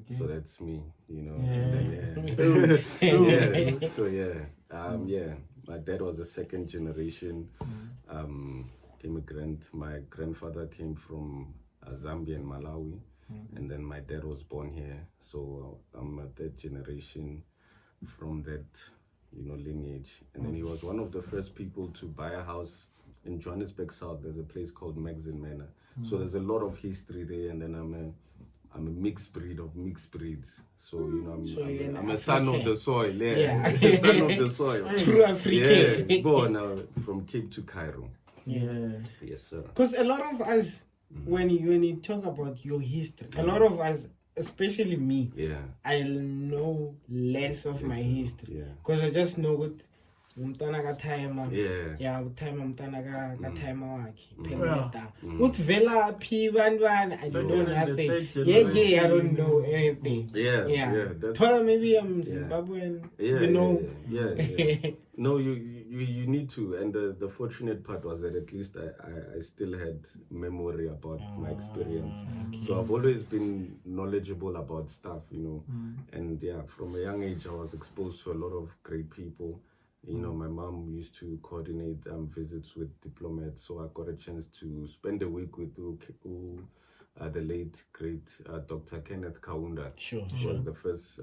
So that's me, you know. And then, yeah. So yeah, my dad was a second generation immigrant. My grandfather came from Zambia and Malawi, and then my dad was born here. So I'm a third generation from that, you know, lineage. And then he was one of the first people to buy a house in Johannesburg South. There's a place called Maxon Manor. So there's a lot of history there. And then I'm a mixed breed of mixed breeds. So, you know, I'm a son of the soil. Yeah. Son of the soil. True African. Yeah, born from Cape to Cairo. Yeah. Yes, sir. Because a lot of us, when you talk about your history, a lot of us, especially me, I know less of my history. Because I just know what umntana ka timer timer umntana ka timer wakhe phela utvela phi bantwana I don't know nothing. I don't know anything. That's maybe I'm Zimbabwean, you know. No, you need to, and the fortunate part was that at least I still had memory about my experience. So I've always been knowledgeable about stuff, you know. And yeah, from a young age I was exposed to a lot of great people. You know, my mom used to coordinate visits with diplomats, so I got a chance to spend a week with the late great Dr. Kenneth Kaunda. He was the first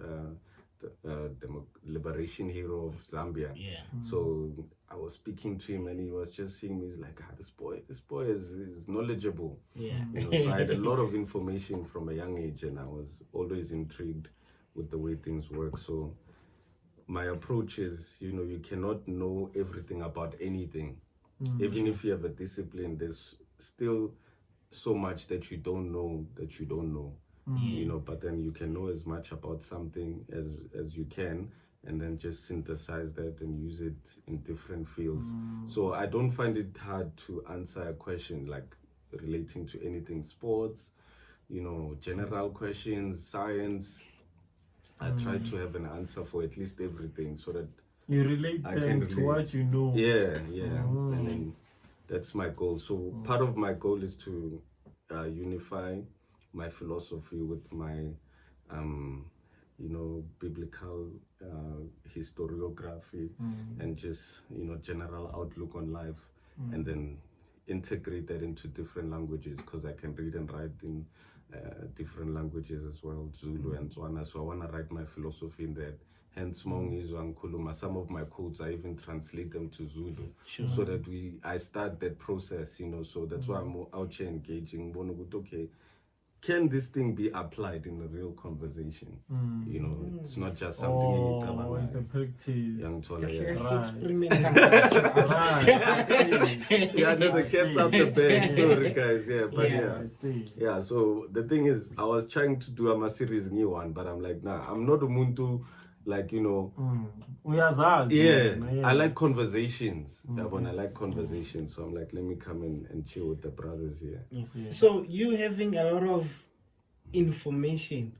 liberation hero of Zambia. So I was speaking to him and he was just seeing me. He's like, this boy is knowledgeable. You know, so I had a lot of information from a young age, and I was always intrigued with the way things work. So my approach is, you know, you cannot know everything about anything. Even if you have a discipline, there's still so much that you don't know you know, but then you can know as much about something as you can, and then just synthesize that and use it in different fields. So I don't find it hard to answer a question like relating to anything, sports, you know, general questions, science. I try to have an answer for at least everything, so that you relate them to what you know. And then that's my goal. So part of my goal is to unify my philosophy with my you know, biblical historiography and just, you know, general outlook on life, and then integrate that into different languages, because I can read and write in different languages as well, Zulu and Tswana. So I want to write my philosophy in that Hence, Mongizwa Nkuluma. Some of my quotes, I even translate them to Zulu, Sure. so that I start that process, you know. So that's why I'm out here engaging. Okay, can this thing be applied in a real conversation? You know, it's not just something Oh, it's a practice. Yeah, no, the cat's out the bag. Sorry, guys. Yeah, but I see. yeah. So the thing is, I was trying to do a series new one, but I'm like, nah, I'm not a muntu. Like, you know, I like conversations. I like conversations. So I'm like, let me come and chill with the brothers here. So you having a lot of information.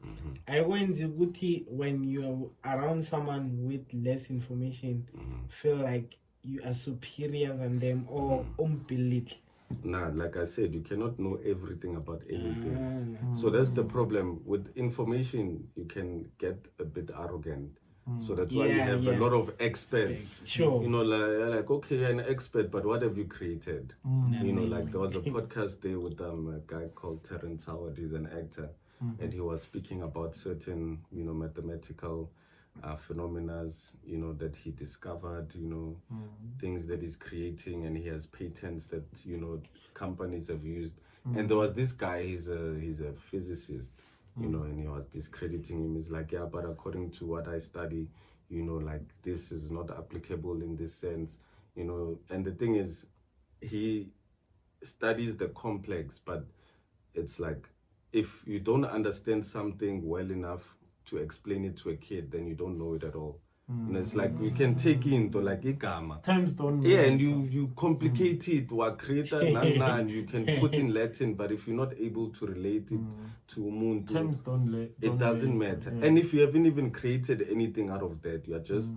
I went to Guti when you're around someone with less information, feel like you are superior than them or unbelievable. Nah, like I said, you cannot know everything about anything. So that's the problem. With information, you can get a bit arrogant. So that's why you have a lot of experts. Sure. You know, like okay, you're an expert, but what have you created? You know, like there was a podcast there with a guy called Terrence Howard. He's an actor. And he was speaking about certain, you know, mathematical phenomena, you know, that he discovered, you know, things that he's creating, and he has patents that, you know, companies have used. And there was this guy, he's a physicist, you know, and he was discrediting him. He's like, yeah, but according to what I study, you know, like this is not applicable in this sense, you know. And the thing is, he studies the complex, but it's like, if you don't understand something well enough to explain it to a kid, then you don't know it at all. And it's like we can take into like igama. Terms don't Yeah, and you complicate it, or create and you can put in Latin, but if you're not able to relate it to Umuntu, terms don't it doesn't matter. And if you haven't even created anything out of that, you are just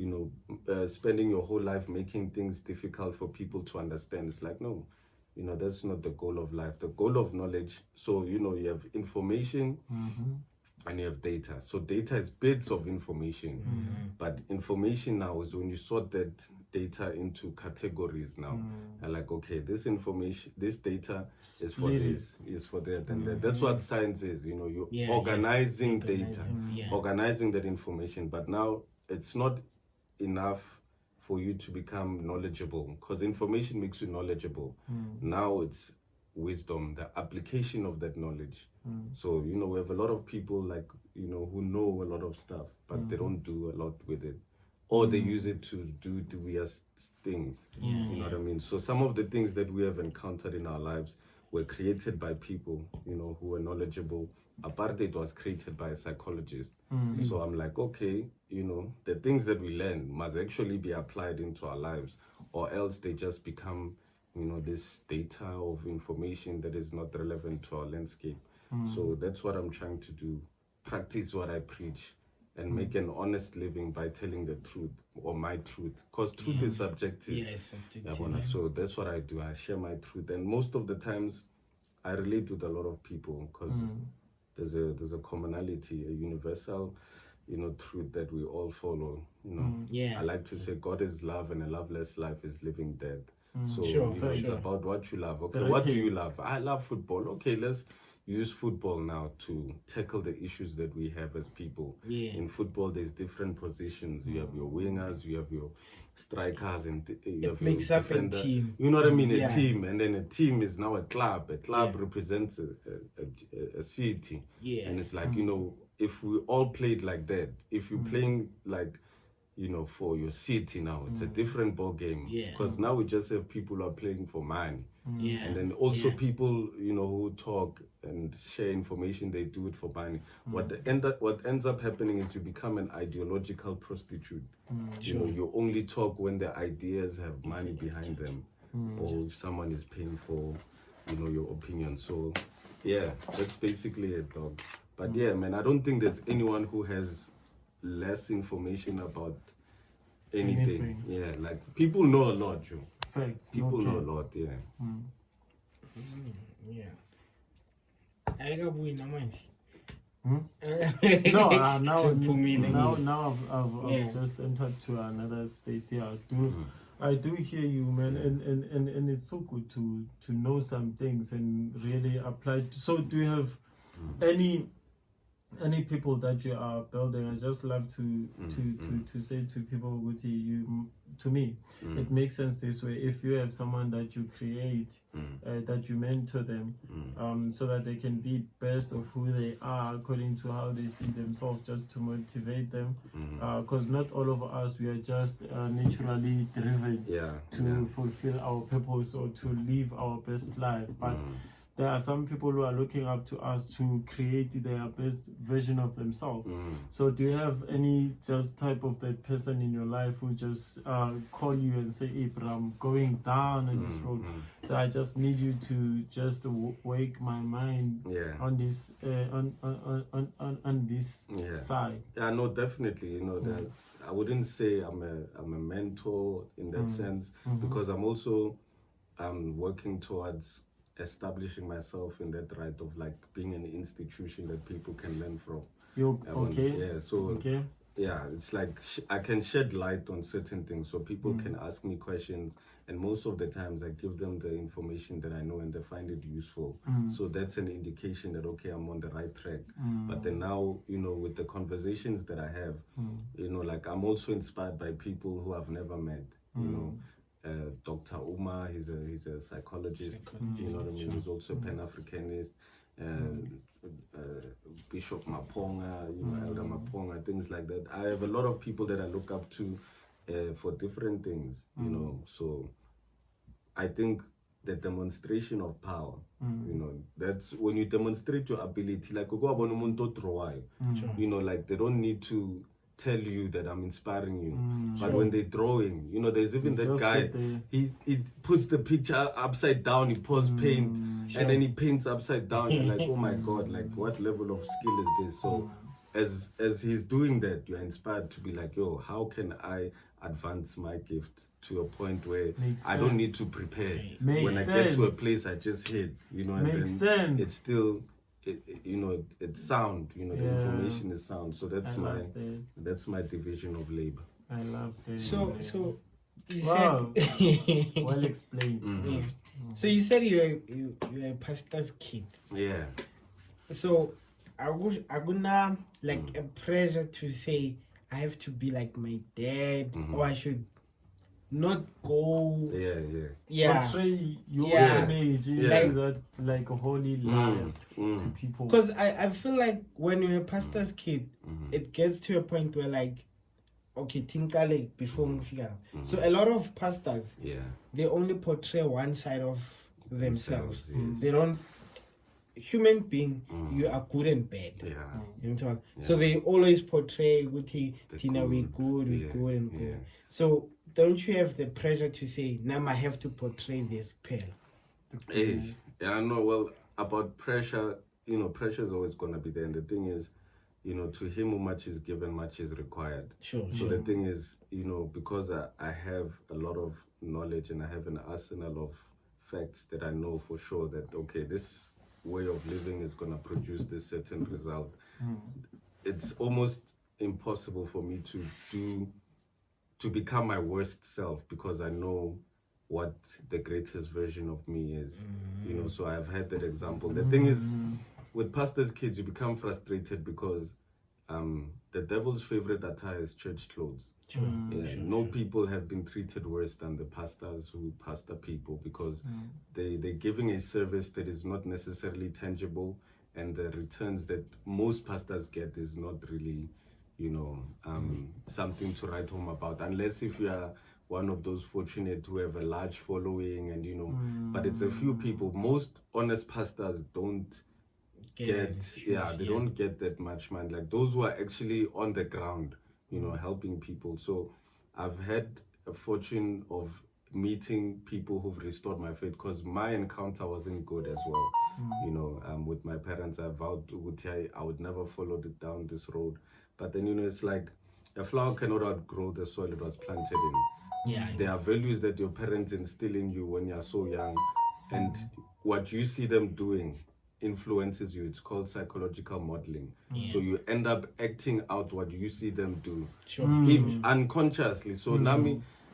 you know, spending your whole life making things difficult for people to understand. It's like, no, you know, that's not the goal of life. The goal of knowledge, so, you know, you have information and you have data. So data is bits of information, but information now is when you sort that data into categories now. And like, okay, this information, this data is for this, is for that, and that. That's what science is, you know, you're organizing data, organizing that information. But now it's not enough for you to become knowledgeable, because information makes you knowledgeable. Now it's wisdom, the application of that knowledge. So, you know, we have a lot of people, like, you know, who know a lot of stuff, but they don't do a lot with it, or they use it to do dubious things. You know what I mean? So some of the things that we have encountered in our lives were created by people, you know, who were knowledgeable. Apartheid was created by a psychologist. So I'm like, okay, you know, the things that we learn must actually be applied into our lives, or else they just become, you know, this data of information that is not relevant to our landscape. So that's what I'm trying to do. Practice what I preach and make an honest living by telling the truth, or my truth, because truth is subjective. Yes, subjective. So that's what I do. I share my truth, and most of the times I relate with a lot of people, because there's a commonality, a universal, you know, truth that we all follow. You know, I like to say God is love, and a loveless life is living dead. So you know, it's about what you love. Okay, what do you love? I love football. Okay, let's use football now to tackle the issues that we have as people. In football, there's different positions. You have your wingers, you have your strikers, and you have your defender. A team. You know what I mean? A team, and then a team is now a club. A club represents a city, and it's like, you know, if we all played like that, if you're playing like, you know, for your city now, it's a different ball game. Because now we just have people who are playing for money. And then also people, you know, who talk and share information, they do it for money. What ends up happening is you become an ideological prostitute. You know, you only talk when the ideas have money behind them, or if someone is paying for, you know, your opinion. So yeah, that's basically it, dog. But yeah, man, I don't think there's anyone who has less information about anything. Yeah, like people know a lot, Joe. Facts. People know a lot, yeah. I got win manje. No, now I've just entered to another space here. I do hear you, man, and it's so good to know some things and really apply. So do you have any any people that you are building, I just love to say to people, Guti, to me, it makes sense this way. If you have someone that you create, that you mentor them, so that they can be best of who they are according to how they see themselves, just to motivate them. Because not all of us, we are just naturally driven to fulfill our purpose or to live our best life. But there are some people who are looking up to us to create their best version of themselves. So do you have any just type of that person in your life who just call you and say, hey, bro, I'm going down on this road, so I just need you to just wake my mind on this on this side? Yeah, no, definitely. You know, that I wouldn't say I'm a mentor in that sense, because I'm also working towards establishing myself in that right of like being an institution that people can learn from. It's like I can shed light on certain things, so people can ask me questions, and most of the times I give them the information that I know and they find it useful. So that's an indication that okay, I'm on the right track. But then now, you know, with the conversations that I have, you know, like I'm also inspired by people who I've never met, you know. Dr. Uma, he's a psychologist, you know what I mean? He's also a Pan-Africanist. Bishop Maponga, you know, Elder Maponga, things like that. I have a lot of people that I look up to for different things, you know. So I think the demonstration of power, you know, that's when you demonstrate your ability, like you know, like they don't need to tell you that I'm inspiring you, but when they're drawing, you know, there's even that guy, he puts the picture upside down, he pours paint, and then he paints upside down. You're like, oh my god, like what level of skill is this? So as he's doing that, you're inspired to be like, yo, how can I advance my gift to a point where I don't need to prepare? When I get to a place, I just hit, you know, and then it's still you know, it's sound, you know, the information is sound. So that's my division of labor. I love that. So you said well explained. So you said you're a pastor's kid. Yeah. So I gonna like a pressure to say I have to be like my dad, or I should not go portray your image like that, like a holy life to people. Because I feel like when you're a pastor's kid, it gets to a point where like, okay, tinkale before figure. So a lot of pastors, they only portray one side of themselves. They don't. Human being, you are good and bad. You know, so they always portray Tina, we're good and good. So don't you have the pressure to say, now I have to portray this pearl? I know. Well, about pressure, you know, pressure is always going to be there. And the thing is, you know, to him who much is given, much is required. So the thing is, you know, because I have a lot of knowledge and I have an arsenal of facts that I know for sure that, okay, this way of living is going to produce this certain result. It's almost impossible for me to become my worst self, because I know what the greatest version of me is. You know, so I've had that example. The thing is, with pastors' kids, you become frustrated because the devil's favorite attire is church clothes. No people have been treated worse than the pastors who pastor people, because they're giving a service that is not necessarily tangible, and the returns that most pastors get is not really, you know, something to write home about, unless if you are one of those fortunate who have a large following, and you know, but it's a few people. Most honest pastors don't they don't get that much, man. Like those who are actually on the ground, you know, helping people. So I've had a fortune of meeting people who've restored my faith, because my encounter wasn't good as well. You know, with my parents, I vowed I would never follow down this road. But then, you know, it's like a flower cannot outgrow the soil it was planted in. There are values that your parents instill in you when you're so young, and what you see them doing influences you. It's called psychological modeling. So you end up acting out what you see them do, unconsciously. So now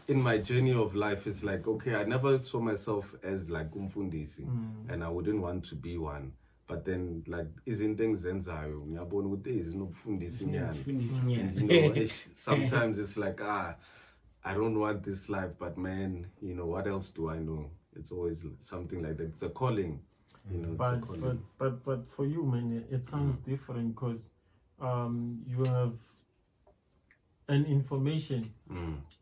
in my journey of life, it's like, okay, I never saw myself as like umfundisi, and I wouldn't want to be one. but then like izinto engizenzayo ngiyabona ukuthi ezinokufundisa inyani. And you know, sometimes it's like I don't want this life, but man, you know, what else do I know? It's always something like that. It's a calling, you know. But it's a calling. but for you, man, it sounds different because you have an information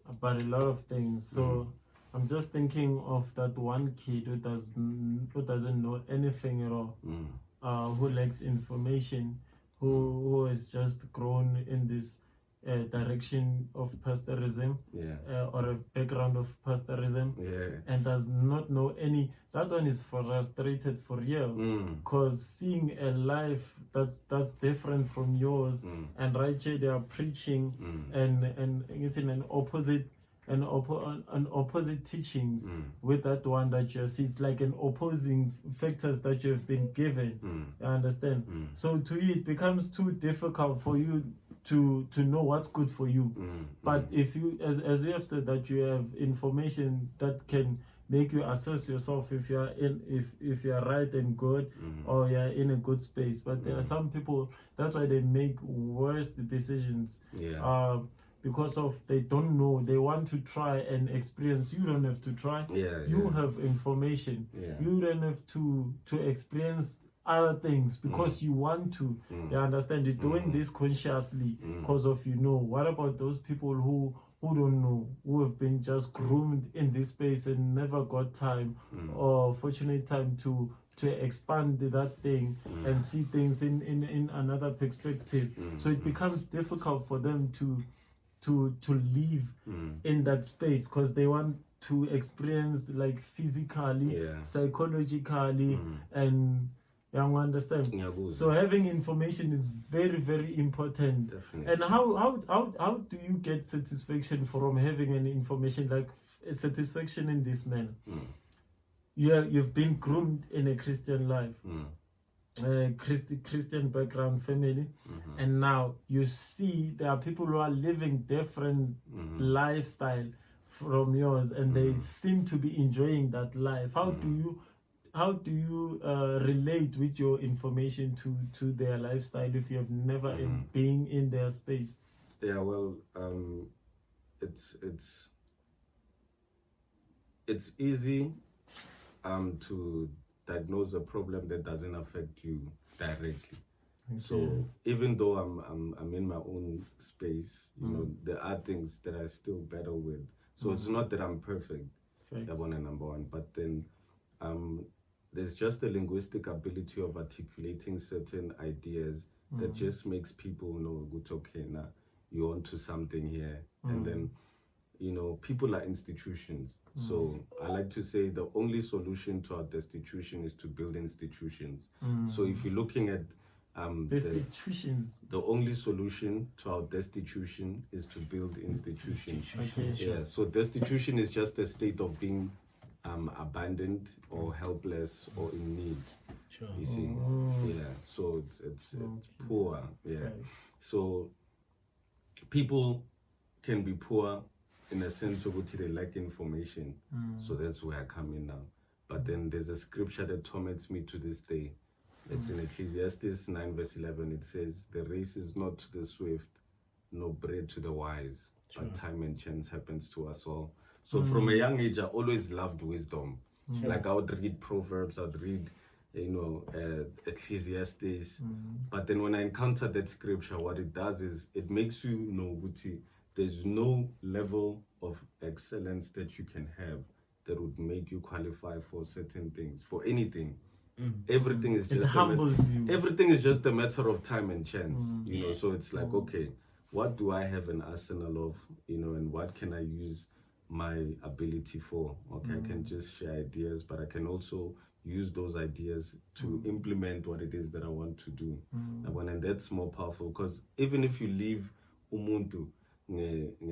about a lot of things. So I'm just thinking of that one kid who doesn't know anything at all, who lacks information, who has just grown in this direction of pastorism, or a background of pastorism, and does not know any. That one is frustrated for real, because seeing a life that's different from yours, and right here they are preaching and it's in an opposite teachings with that one that you see. It's like an opposing factors that you have been given. You understand? So to you it becomes too difficult for you to know what's good for you. But if you, as you have said, that you have information that can make you assess yourself if you are if you are right and good, or you are in a good space. But there are some people, that's why they make worse decisions. Because of they don't know, they want to try and experience. You don't have to try. You have information. You don't have to experience other things because you want to. You understand? You're doing this consciously because of What about those people who don't know, who have been just groomed in this space and never got time or fortunate time to expand that thing and see things in another perspective. So it becomes difficult for them to live in that space because they want to experience like physically, psychologically, and you understand. So having information is very, very important. Definitely. And how do you get satisfaction from having an information, like satisfaction in this manner? You've been groomed in a Christian life. Christian background family, and now you see there are people who are living different lifestyle from yours, and they seem to be enjoying that life. How do you relate with your information to their lifestyle if you have never been in their space? Well, it's easy to diagnose a problem that doesn't affect you directly. So even though I'm in my own space, there are things that I still battle with. So it's not that I'm perfect, number one, but then there's just a linguistic ability of articulating certain ideas that just makes people know, okay, now you're onto something here. And then people are institutions. So I like to say the only solution to our destitution is to build institutions. So if you're looking at destitutions, the only solution to our destitution is to build institutions. So destitution is just a state of being abandoned or helpless or in need. You see, so it's poor. So people can be poor in a sense of what they lack information. So that's where I come in now. But then there's a scripture that torments me to this day. It's in Ecclesiastes 9 verse 11. It says, the race is not to the swift, nor bread to the wise, but time and chance happens to us all. So from a young age, I always loved wisdom. Like I would read Proverbs, I'd read Ecclesiastes. But then when I encounter that scripture, what it does is it makes you know there's no level of excellence that you can have that would make you qualify for certain things, for anything. Everything is just everything is just a matter of time and chance. So it's like, okay, what do I have an arsenal of, and what can I use my ability for? Okay, I can just share ideas, but I can also use those ideas to implement what it is that I want to do. And that's more powerful, because even if you leave umuntu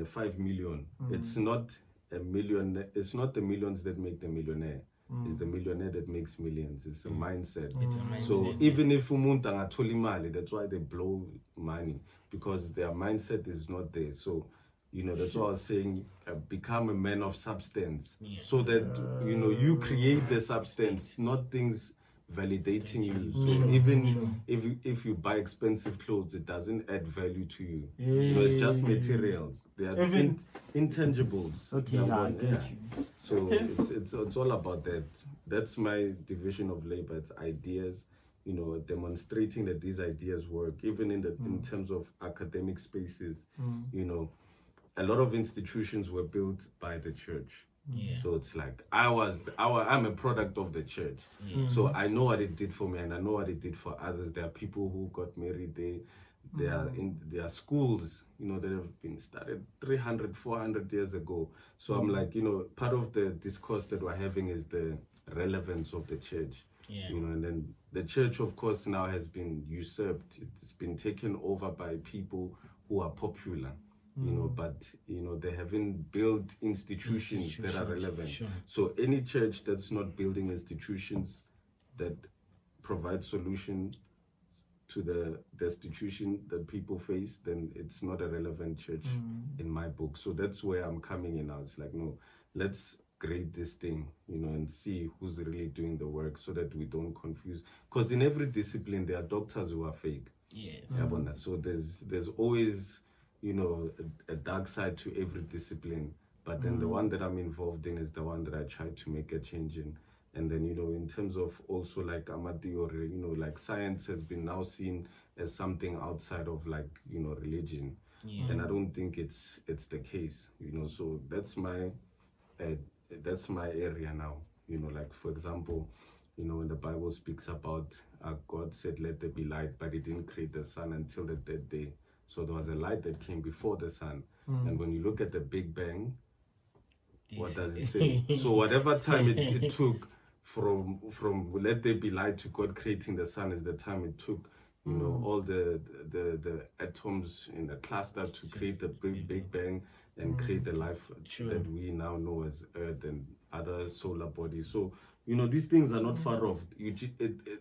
5 million, it's not a million. It's not the millions that make the millionaire. It's the millionaire that makes millions. It's a mindset. So even if umuntu angathola imali, that's why they blow money, because their mindset is not there. So that's why I was saying, become a man of substance, so that you create the substance, not things validating you. So even if you buy expensive clothes, it doesn't add value to you. You know, it's just materials. They are intangibles. Okay, I get you. So it's all about that. That's my division of labor. It's ideas, you know, demonstrating that these ideas work, even in terms of academic spaces. You know, a lot of institutions were built by the church. Yeah. So it's like I'm a product of the church. So I know what it did for me, and I know what it did for others. There are people who got married. There are schools, you know, that have been started 300, 400 years ago. So I'm like, you know, part of the discourse that we're having is the relevance of the church. You know, and then the church, of course, now has been usurped. It's been taken over by people who are popular. You know, but you know, they haven't built institutions that are relevant. So any church that's not building institutions that provide solution to the destitution that people face, then it's not a relevant church in my book. So that's where I'm coming in now. It's like, no, let's grade this thing, you know, and see who's really doing the work so that we don't confuse. Because in every discipline, there are doctors who are fake. Yes. So there's always, you know, a dark side to every discipline, but then the one that I'm involved in is the one that I try to make a change in. And then, you know, in terms of also like Amadeo, you know, like science has been now seen as something outside of like, you know, religion. And I don't think it's the case, you know. So that's my area now, you know. Like, for example, you know, when the Bible speaks about God said let there be light, but he didn't create the sun until the third day. So there was a light that came before the sun. And when you look at the Big Bang, what does it say? So whatever time it took from let there be light to God creating the sun is the time it took, you know, all the atoms in the cluster to create the Big Bang and create the life that we now know as Earth and other solar bodies. So, you know, these things are not far off.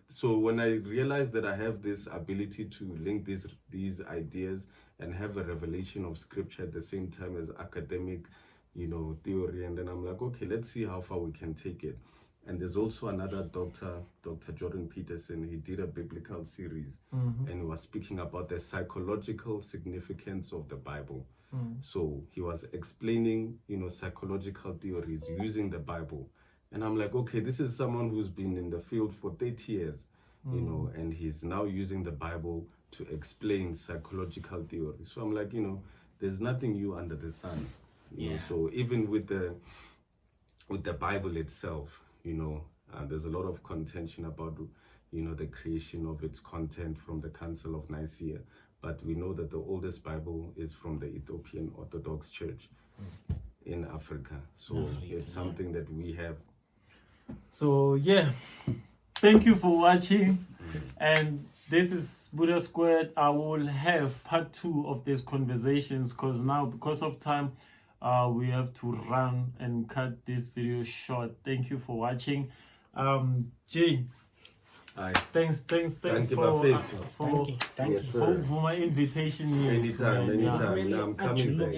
So when I realized that I have this ability to link these ideas and have a revelation of scripture at the same time as academic, you know, theory, and then I'm like, okay, let's see how far we can take it. And there's also another doctor, Dr. Jordan Peterson. He did a biblical series, and he was speaking about the psychological significance of the Bible. So he was explaining, you know, psychological theories using the Bible. And I'm like, okay, this is someone who's been in the field for 30 years, you know, and he's now using the Bible to explain psychological theory. So I'm like, you know, there's nothing new under the sun, you know. So even with the Bible itself, you know, there's a lot of contention about, you know, the creation of its content from the Council of Nicaea. But we know that the oldest Bible is from the Ethiopian Orthodox Church in Africa. So it's something that we have. So yeah, thank you for watching, and this is Buddha Squared. I will have part 2 of these conversations because now, because of time, we have to run and cut this video short. Thank you for watching. Jay, thanks Thank you, for my invitation here. Anytime. I'm coming back.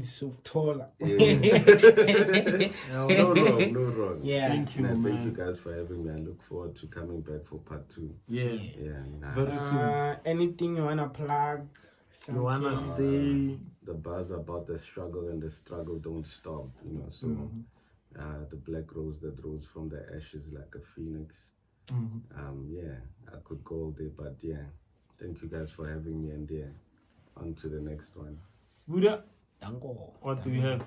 So taller. No wrong. Thank you, man. Thank you guys for having me. I look forward to coming back for part 2. Very soon. Anything you wanna plug? You wanna say the buzz about the struggle, and the struggle don't stop, you know. So the black rose that rose from the ashes like a phoenix. I could go all day, but thank you guys for having me, and on to the next one. Buddha, what do you have?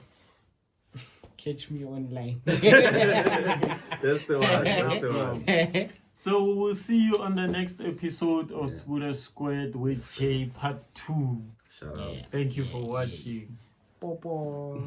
Catch me online. That's the one. So we'll see you on the next episode of Buddha Squared with Jay part 2. Shout out. Thank you for watching. Popo.